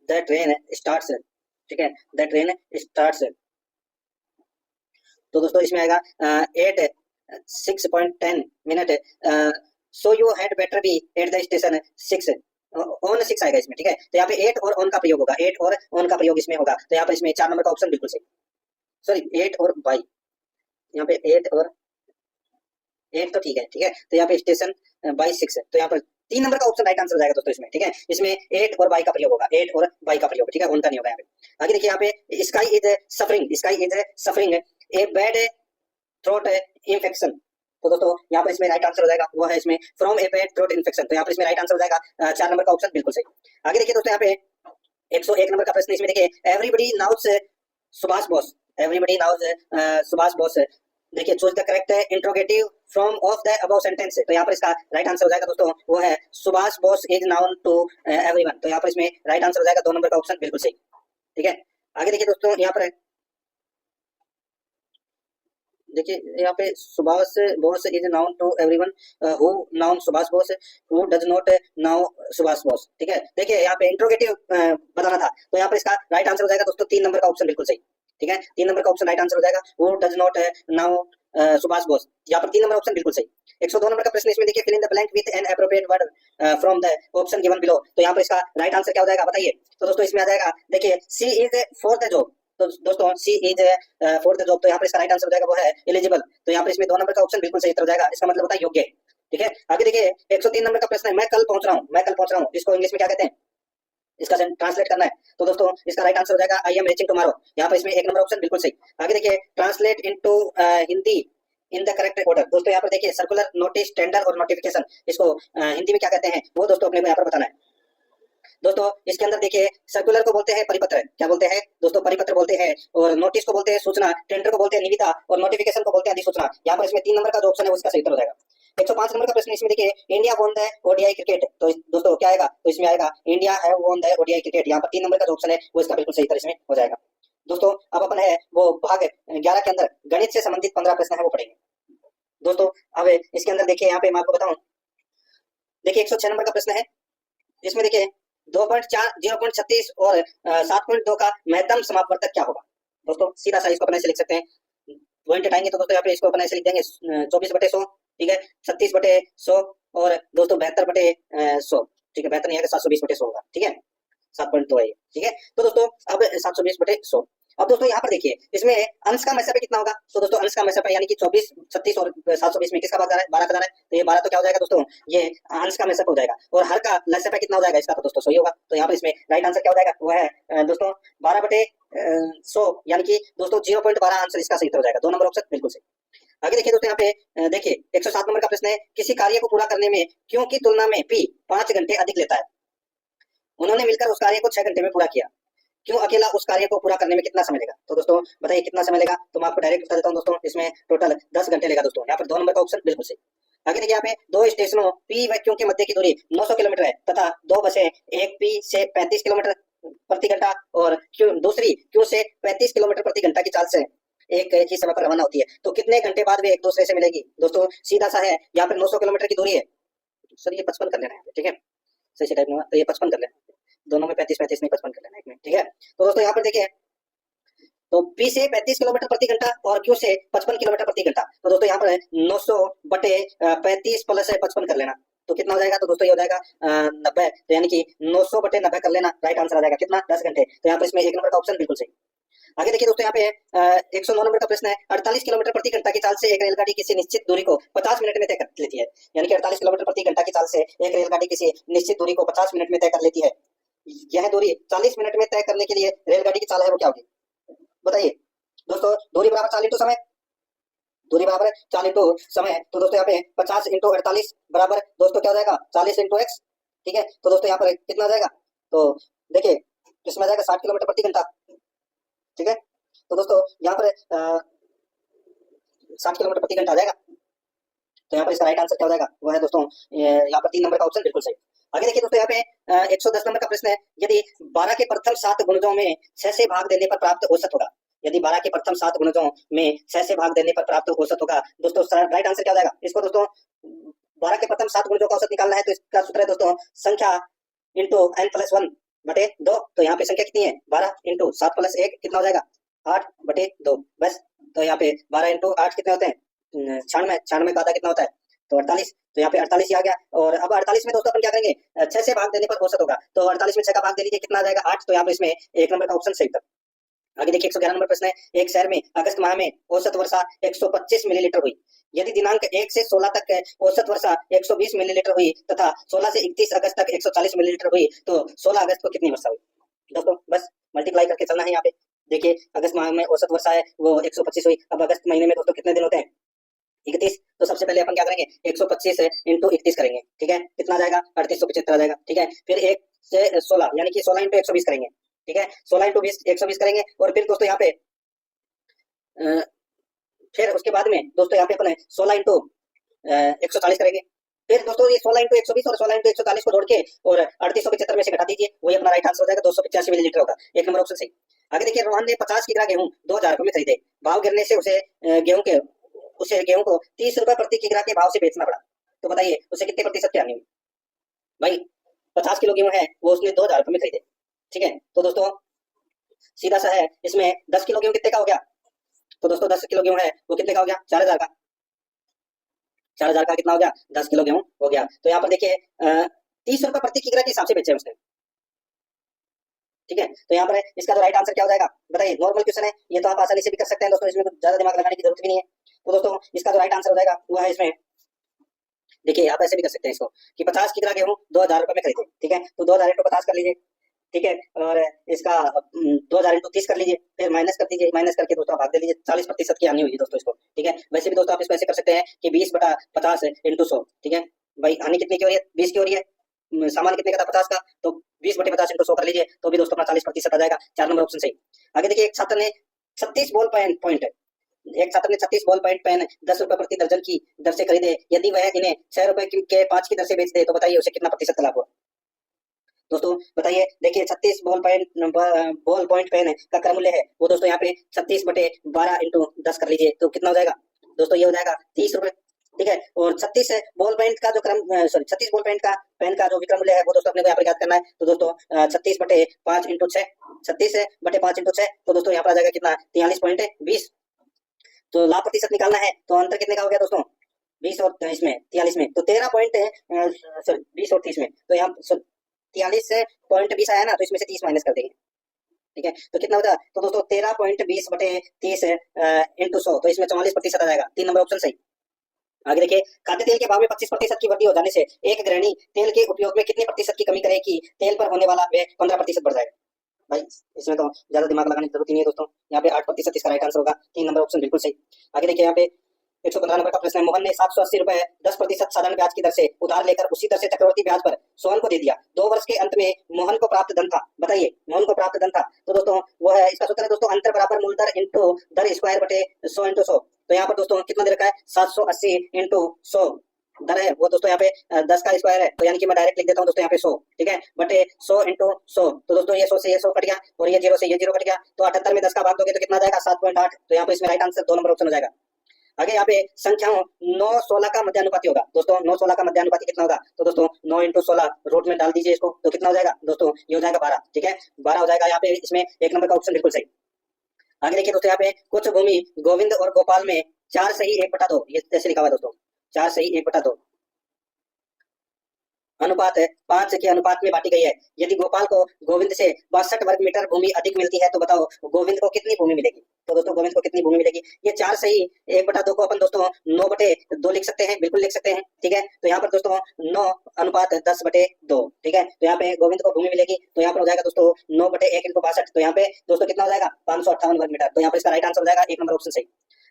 द ट्रेन स्टार्ट्स। ठीक है, द ट्रेन स्टार्ट्स। तो दोस्तों इसमें आएगा 6:10 so you had better be at the station 6 on 6 आएगा इसमें। ठीक है, तो यहाँ पे 8 और ऑन का प्रयोग होगा, 8 और ऑन का प्रयोग इसमें होगा। तो यहाँ पर इसमें 4 नंबर का ऑप्शन बिल्कुल सही, सॉरी 8 और बाई, यहाँ पे 8 और 8 तो ठीक है। ठीक है, तो यहाँ पे स्टेशन बाई 6 है, तो यहाँ पर 3 नंबर का ऑप्शन राइट आंसर हो जाएगा दोस्तों इसमें। ठीक है, इसमें 8 और बाई का प्रयोग होगा, 8 और बाई का प्रयोग। ठीक है, उनका नहीं होगा यहाँ पे। आगे देखिए यहाँ पे sky is suffering a bad throat infection. तो दोस्तों यहाँ पर इसमें राइट आंसर हो जाएगा वो है इसमें from a bad throat infection. तो यहाँ पर इसमें राइट आंसर हो जाएगा 4 नंबर का ऑप्शन बिल्कुल सही। आगे देखिए दोस्तों यहाँ पे 101 नंबर का प्रश्न, इसमें देखिए everybody knows Subhash Bose, everybody knows Subhash Bose. देखिए choose the correct interrogative from of the above sentence. तो यहाँ पर इसका राइट आंसर हो जाएगा दोस्तों वो है Subhash Bose is known to everyone. तो यहाँ पर इसमें राइट आंसर हो जाएगा 2 नंबर का ऑप्शन बिल्कुल सही। ठीक है, आगे देखिए दोस्तों यहाँ पर देखिए यहाँ पे Subhash Bose is known to everyone who known Subhash Bose who does not know Subhash Bose. ठीक है, देखिए यहाँ पे इंट्रोगेटिव बताना था, तो यहाँ पर इसका राइट आंसर हो जाएगा दोस्तों 3 नंबर का ऑप्शन बिल्कुल सही। ठीक है, 3 नंबर का ऑप्शन राइट आंसर हो जाएगा who does not know Subhash Bose. यहाँ पर 3 नंबर ऑप्शन बिल्कुल सही। 102 नंबर का प्रश्न, इसमें देखिए fill in the blank with an appropriate word from the option given below. तो यहाँ पर इसका राइट आंसर क्या हो जाएगा बताइए। तो दोस्तों इसमें आ जाएगा देखिए सी इज फॉर द जॉब। तो दोस्तों सी इज फॉर द जॉब, तो यहाँ पर इसका राइट आंसर हो जाएगा वो है एलिजिबल। तो यहाँ पर इसमें 2 नंबर का ऑप्शन बिल्कुल सही हो जाएगा, इसका मतलब होता है योग्य। ठीक है, आगे देखिए 103 नंबर का प्रश्न है मैं कल पहुंच रहा हूँ, इसको इंग्लिश में क्या कहते हैं, इसका ट्रांसलेट करना है। तो दोस्तों इसका राइट आंसर हो जाएगा आई एम रीचिंग टुमारो। यहाँ पर इसमें 1 नंबर ऑप्शन बिल्कुल सही। आगे देखिए translate into Hindi in the correct order. दोस्तों यहाँ पर देखिए सर्कुलर, नोटिस, टेंडर और नोटिफिकेशन, इसको हिंदी में क्या कहते हैं वो दोस्तों अपने को यहाँ पर बताना है। दोस्तों इसके अंदर देखिए सर्कुलर को बोलते हैं परिपत्र, क्या बोलते हैं दोस्तों, परिपत्र बोलते हैं। और नोटिस को बोलते हैं सूचना, टेंडर को बोलते हैं निविदा और नोटिफिकेशन को बोलते हैं अधिसूचना। यहाँ पर इसमें 3 नंबर का जो ऑप्शन है उसका सही उत्तर हो जाएगा। 105 नंबर का प्रश्न, इसमें देखिए India won the ODI cricket. तो दोस्तों क्या आएगा, तो इसमें आएगा India have won the ODI cricket. यहाँ पर 3 नंबर का जो ऑप्शन है वो इसका बिल्कुल सही उत्तर इसमें हो जाएगा। दोस्तों अब अपन है वो भाग 11 के अंदर गणित से संबंधित 15 प्रश्न है वो पढ़ेंगे। दोस्तों अब इसके अंदर देखिए यहाँ पे मैं आपको बताऊं, देखिए 106 नंबर का प्रश्न है, इसमें देखिए 2.4 0.36 और 7.2 का महत्तम समापवर्तक क्या होगा। दोस्तों सीधा सा इसको अपने से लिख सकते हैं, पॉइंट हटाएंगे तो दोस्तों यहाँ पे इसको अपने से लिख देंगे 24/100। ठीक है, 36/100 और दोस्तों 72/100। ठीक है, 72 नहीं है 720/100 होगा। ठीक है, 7.2 है ये। ठीक है, तो दोस्तों अब 720/100। अब दोस्तों यहाँ पर देखिए इसमें अंश का मैसेप कितना होगा। तो दोस्तों अंश का मैसेप यानी कि 24, 36 और 720 में किसका भाग जा रहा है, 12 का जा रहा है। तो ये 12 तो क्या हो जाएगा दोस्तों, ये अंश का मैसेप हो जाएगा। और हर का लसप कितना हो जाएगा इसका, तो दोस्तों 100 ही होगा। तो यहाँ पर इसमें राइट आंसर क्या हो जाएगा वो है दोस्तों 12/100 यानी कि दोस्तों 0.12 आंसर इसका सही हो जाएगा। 2 नंबर ऑप्शन बिल्कुल सही। आगे देखिए दोस्तों यहाँ पे देखिए 107 नंबर का प्रश्न है, किसी कार्य को पूरा करने में क्यों की तुलना में पी 5 घंटे अधिक लेता है। उन्होंने मिलकर उस कार्य को 6 घंटे में पूरा किया, क्यों अकेला उस कार्य को पूरा करने में कितना समय लेगा। तो दोस्तों बताइए कितना समय लेगा, तो मैं आपको डायरेक्ट बता देता हूँ दोस्तों, इसमें टोटल 10 घंटे लेगा दोस्तों। यहाँ पर 2 नंबर का ऑप्शन बिल्कुल सही। आगे देखिए यहाँ पे 2 स्टेशनों पी व क्यू के मध्य की दूरी 900 किलोमीटर है तथा 2 बसें एक पी से 35 किलोमीटर प्रति घंटा और दूसरी क्यू से 35 किलोमीटर प्रति घंटा की चाल से एक ही समय पर रवाना होती है, तो कितने घंटे बाद वे एक दूसरे से मिलेगी। दोस्तों सीधा सा है, यहाँ पर 900 किलोमीटर की दूरी है सर, ये 55 कर लेना है। ठीक है, सही से टाइप नहीं हुआ तो ये 55 कर लेना, दोनों में 35 नहीं 55 कर लेना एक मिनट। ठीक है, तो दोस्तों यहाँ पर देखिए तो P से 35 किलोमीटर प्रति घंटा और Q से 55 किलोमीटर प्रति घंटा। तो दोस्तों यहाँ पर 900/35 प्लस 55 कर लेना, तो कितना हो जाएगा, तो दोस्तों ये हो जाएगा 90। तो यानी कि 900/90 कर लेना, राइट आंसर आ जाएगा कितना, 10 घंटे। तो यहाँ पर इसमें 1 नंबर का ऑप्शन बिल्कुल सही। आगे देखिए दोस्तों यहाँ पे 109 नंबर का प्रश्न है, 48 किलोमीटर प्रति घंटा की चाल से एक रेलगाड़ी किसी निश्चित दूरी को 50 मिनट में तय कर लेती है। यानी कि 48 किलोमीटर प्रति घंटा की चाल से एक रेलगाड़ी किसी निश्चित दूरी को 50 मिनट में तय कर लेती है। यह दूरी 40 मिनट में तय करने के लिए रेलगाड़ी की चाल है वो क्या होगी, बताइए दोस्तों। दूरी बराबर 4 इंटू समय, दूरी बराबर 4 इंटू समय। तो दोस्तों यहाँ पे 50 इंटू 48 बराबर दोस्तों क्या हो जाएगा 40 इंटू x। ठीक है, तो दोस्तों यहाँ पर कितना आ जाएगा, तो देखिए इसमें आ जाएगा 60 किलोमीटर प्रति घंटा। ठीक है, तो दोस्तों यहाँ पर 60 किलोमीटर प्रति घंटा आ जाएगा। तो यहाँ पर इसका राइट आंसर क्या हो जाएगा, वो है दोस्तों यहाँ पर 3 नंबर का ऑप्शन बिल्कुल सही। आगे देखिए दोस्तों, यहाँ पे 110 नंबर का प्रश्न है, यदि 12 के प्रथम 7 गुणजों में 6 से भाग देने पर प्राप्त औसत होगा, यदि 12 के प्रथम 7 गुणजों में 6 से भाग देने पर प्राप्त औसत होगा, दोस्तों राइट आंसर क्या हो जाएगा इसको दोस्तों, 12 के प्रथम 7 गुणजों का औसत निकालना है तो इसका सूत्र है दोस्तों संख्या इंटू n+1 बटे 2। तो यहाँ पे संख्या कितनी है, 12 इंटू 7 प्लस 1 कितना हो जाएगा, 8 बटे 2 बस। तो यहाँ पे 12 इंटू 8 कितने होते हैं, 96, 96 का आधा कितना होता है, तो 48। तो यहाँ पे 48 ही आ गया। और अब 48 में दोस्तों अपन क्या करेंगे, 6 से भाग देने पर औसत होगा, तो 48 में 6 का भाग दे लीजिए, कितना आ जाएगा 8। तो यहाँ पे इसमें 1 नंबर का ऑप्शन सही था। आगे देखिए 111 नंबर प्रश्न है, एक शहर में अगस्त माह में औसत वर्षा 125 मिलीलीटर हुई, यदि दिनांक 1 से 16 तक औसत वर्षा 120 मिलीलीटर हुई तथा 16 से 31 अगस्त तक 140 मिलीलीटर हुई, तो 16 अगस्त को कितनी वर्षा हुई। दोस्तों बस मल्टीप्लाई करके चलना है। यहाँ पे देखिए अगस्त माह में औसत वर्षा है वो 125 हुई। अब अगस्त महीने में दोस्तों कितने दिन होते हैं, 31। तो सबसे पहले अपन क्या करेंगे, 125 इंटू 31 करेंगे, ठीक है, कितना आ जाएगा 3875 आ जाएगा, ठीक है। फिर 1 से 16 यानी कि 16 इंटू 120 करेंगे, ठीक है, 16 इंटू 20 120 करेंगे। और फिर दोस्तों यहाँ पे फिर उसके बाद में दोस्तों यहाँ पे अपन 16 इंटू 140 करेंगे। फिर दोस्तों ये 16 इंटू 120 और 16 इंटू 140 को जोड़ के और 3875 में से घटा दीजिए, वही अपना राइट आंसर हो जाएगा, 285 मिलीलीटर होगा, 1 नंबर ऑप्शन सही। आगे देखिए रोहन ने 50 किग्रा गेहूं 2000 रुपए में खरीदे, भाव गिरने से उसे गेहूं को 30 रुपए प्रति किग्रा के भाव से बेचना पड़ा, तो बताइए उसे कितने प्रतिशत की हानि हुई। भाई 50 किलो गेहूं है वो उसने 2000 रुपए में खरीदे, ठीक है। तो दोस्तों सीधा सा है, इसमें 10 किलो गेहूं कितने का हो गया, तो दोस्तों 10 किलो गेहूं है वो कितने का हो गया, 4000 का। 4000 का कितना हो गया, 10 किलो गेहूं हो गया। तो यहाँ पर देखिए 30 रुपए प्रति किग्रा के हिसाब से बेचे उसने, ठीक है। तो यहाँ पर इसका जो राइट आंसर क्या हो जाएगा बताइए, नॉर्मल क्वेश्चन है ये तो आप आसानी से भी कर सकते हैं दोस्तों, इसमें कुछ ज्यादा दिमाग लगाने की जरूरत भी नहीं है। तो दोस्तों इसका जो राइट आंसर हो जाएगा वो है इसमें, देखिए आप ऐसे भी कर सकते हैं इसको कि 50 किग्रा गेहूं 2000 रुपए में खरीदे, ठीक है, तो 2000 इंटू 50 कर लीजिए, ठीक है, और इसका 2000 इंटू 30 कर लीजिए, फिर माइनस कर दीजिए, माइनस करके दोस्तों भाग दे लीजिए, 40% की हानि हुई दोस्तों इसको, ठीक है। वैसे भी दोस्तों आप इसको ऐसे कर सकते हैं कि 20/50 इंटू 100, ठीक है। भाई हानि कितनी की हो रही है, 20 की हो रही है, सामान कितने का था 50 का, तो 20/50 इंटू 100 कर लीजिए, तो भी दोस्तों अपना 40% आ जाएगा, 4 नंबर ऑप्शन सही। आगे देखिए एक छात्र ने 36 बॉल पॉइंट एक छात्र ने 36 बॉल पॉइंट पेन 10 रुपए प्रति दर्जन की दर से खरीदे, यदि वह इन्हें 6 रुपए के 5 की दर से बेच दे, तो बताइए उसे कितना प्रतिशत का लाभ हुआ। दोस्तों बताइए, देखिए 36 बॉल पॉइंट पेन का क्रम मूल्य है वो दोस्तों यहाँ पे 36/12 इंटू 10 कर लीजिए, तो कितना हो जाएगा दोस्तों, ये हो जाएगा 30 रुपए, ठीक है। और 36 बॉल पॉइंट का जो क्रम 36 बॉल पॉइंट का पेन का जो विक्रम मूल्य है वो दोस्तों अपने को यहाँ पर याद करना है। तो दोस्तों 36/5 इंटू 6, 36/5 इंटू 6, तो दोस्तों यहाँ पर आ जाएगा कितना 43.20। तो लाभ प्रतिशत निकालना है तो अंतर कितने का हो गया दोस्तों, 20 और इसमें 43 में, तो 13 पॉइंट 20 और 30 में, तो यहाँ 43.20 आया ना, तो इसमें से 30 माइनस कर देंगे, ठीक है। तो कितना होता है, तो दोस्तों 13.20/30 इंटू 100, तो इसमें 44% आ जाएगा, 3 नंबर ऑप्शन सही। आगे देखिए खाद्य तेल के भाव में 25% की वृद्धि हो जाने से एक गृहिणी तेल के उपयोग में कितने प्रतिशत की कमी करे कि तेल पर होने वाला व्यय 15% बढ़ जाएगा। भाई इसमें तो ज्यादा दिमाग लगाने की जरूरत ही नहीं है दोस्तों, यहाँ पे 8% इसका राइट आंसर होगा, 3 नंबर ऑप्शन बिल्कुल सही। आगे देखिए यहाँ पे 115 नंबर का प्रश्न है, मोहन ने 780 रुपए 10% साधारण ब्याज की दर से उधार लेकर उसी दर से चक्रवर्ती ब्याज पर सोहन को दे दिया, 2 वर्ष के अंत में मोहन को प्राप्त धन था, बताइए मोहन को प्राप्त धन था, तो दोस्तों वो है, इसका सूत्र है दोस्तों अंतर बराबर मूल दर इंटू दर स्क्वायर बटे 100 इंटू 100। तो यहाँ पर दोस्तों कितना दे रखा है, 780 इंटू 100 दर है वो दोस्तों यहाँ पे 10 का स्क्वायर है, तो यानी कि मैं डायरेक्ट लिख देता हूँ दोस्तों यहाँ पे 100, ठीक है, बटे 100 इंटू 100, तो दोस्तों ये 100 से ये 100 कट गया और ये 0 से ये 0 कट गया, तो 78 में 10 का भाग दोगे तो कितना आ जाएगा 7.8, तो यहाँ पे इसमें राइट आंसर 2 नंबर ऑप्शन हो जाएगा। आगे यहाँ पे संख्याओं 9-16 का मध्यानुपाती होगा दोस्तों, 9-16 का मध्यानुपाती कितना होगा, तो दोस्तों 9 इंटू 16 रूट में डाल दीजिए इसको, तो कितना हो जाएगा दोस्तों, ये हो जाएगा 12, ठीक है, 12 हो जाएगा यहाँ पे, इसमें 1 नंबर का ऑप्शन बिल्कुल सही। आगे देखिए दोस्तों यहाँ पे कुछ भूमि गोविंद और गोपाल में 4 सही 1/2, ये जैसे लिखा हुआ है दोस्तों, 4 सही 1/2 अनुपात 5 के अनुपात में बांटी गई है, यदि गोपाल को गोविंद से 62 वर्ग मीटर भूमि अधिक मिलती है, तो बताओ गोविंद को कितनी भूमि मिलेगी। तो दोस्तों गोविंद को कितनी भूमि मिलेगी, ये 4 सही 1/2 को अपन दोस्तों 9/2 लिख सकते हैं, बिल्कुल लिख सकते हैं, ठीक है। तो यहाँ पर दोस्तों 9 अनुपात 10/2, ठीक है, तो यहाँ पे गोविंद को भूमि मिलेगी, तो यहाँ पर हो जाएगा दोस्तों 9/1 इंटू 62, तो यहाँ पे दोस्तों कितना हो जाएगा 558 वर्ग मीटर, तो यहाँ पर इसका राइट आंसर हो जाएगा 1 नंबर ऑप्शन सही।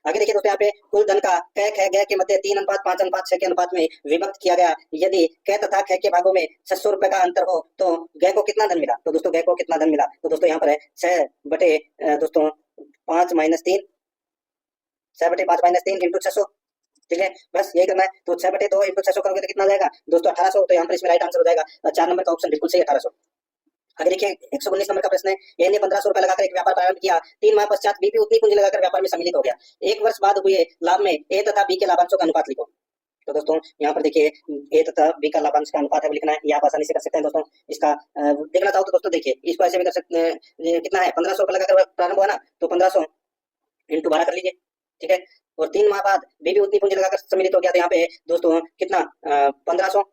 आगे देखिए दोस्तों यहाँ पे कुल धन का क ख ग के मध्य 3:5:6 के अनुपात में विभक्त किया गया, यदि क तथा ख के भागों में 600 रुपए का अंतर हो तो ग को कितना धन मिला, तो दोस्तों ग को कितना धन मिला, तो दोस्तों यहाँ पर है 6/5 - 3 6/5 - 3 इंटू 600, ठीक है, बस यही करना है। तो 6/2 इंटू 600 करोगे तो कितना आ जाएगा दोस्तों 1800। तो यहाँ पर इसमें राइट आंसर हो जाएगा 4 नंबर का ऑप्शन बिल्कुल सही 1800। आगे देखिए 119 नंबर का प्रश्न है। ए ने 1500 रुपए लगाकर एक व्यापार प्रारंभ किया। 3 माह पश्चात बी भी उतनी पूंजी लगाकर व्यापार में सम्मिलित हो गया। 1 वर्ष बाद हुए लाभ में ए तथा बी के लाभांशों का अनुपात लिखो। तो दोस्तों यहाँ पर देखिए ए तथा बी का लाभांश का अनुपात है वो लिखना है। ये आप आसानी से कर सकते हैं दोस्तों। इसका देखना चाहो तो दोस्तों देखिए इसको ऐसे भी कर सकते हैं। ये कितना है 1500 रुपए लगाकर प्रारंभ हुआ ना, तो 1500 इंटू 12 कर लीजिए। ठीक है, और 3 माह बाद बी भी उतनी पूंजी लगाकर सम्मिलित हो गया। तो यहाँ पे दोस्तों कितना 1500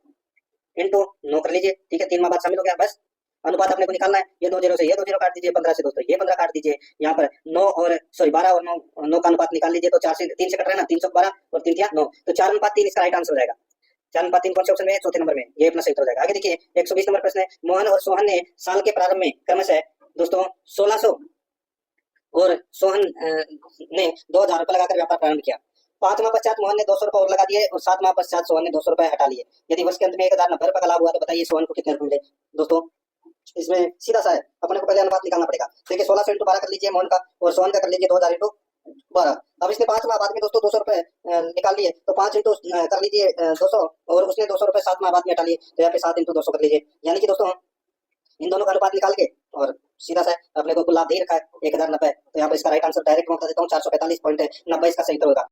इंटू 9 कर लीजिए। ठीक है, 3 माह बाद शामिल हो गया। बस अनुपात अपने को निकालना है। ये 2 0 से ये 2 0 काट दीजिए, 15 से दोस्तों ये 15 काट दीजिए। यहाँ पर 9 और सॉरी 12 और 9 का अनुपात निकाल लीजिए। तो 4 से 3 से कट रहा है ना, 312 और 3 9, तो 4:3 इसका राइट आंसर हो जाएगा। 4:3 कौन से ऑप्शन में है? चौथे नंबर में। ये अपना सही उत्तर हो जाएगा। आगे देखिए 120 नंबर प्रश्न है। मोहन और सोहन ने साल के प्रारंभ में क्रमशः दोस्तों 1600 और सोहन ने 2000 रुपए लगाकर व्यापार प्रारंभ किया। 5 माह पश्चात मोहन ने 200 रुपए और लगा दिए और 7 माह पश्चात सोहन ने 200 रुपए हटा लिए। यदि वर्ष के अंत में 1090 रुपए का लाभ हुआ तो बताइए सोहन को कितने रुपए मिले? दोस्तों इसमें सीधा सा है, अपने को पहले अनुपात निकालना पड़ेगा। देखिए 1600 इंटू 12 कर लीजिए मोहन का, और सोहन का कर लीजिए 2000 इंटू 12। अब इसने 5 माह बाद में दोस्तों 200 रुपए निकाल लिए, तो 5 इंटू कर लीजिए 200, और उसने 200 रुपए 7 माह बाद में हटा लिए। तो यहाँ पे 7 इंटू 200 कर लीजिए। यानी कि दोस्तों इन दोनों का अनुपात निकाल के और सीधा सा अपने को कुल लाभ दे रखा है 1090। तो यहाँ पर इसका राइट आंसर डायरेक्ट बता देता हूँ 445.90 इसका सही उत्तर होगा।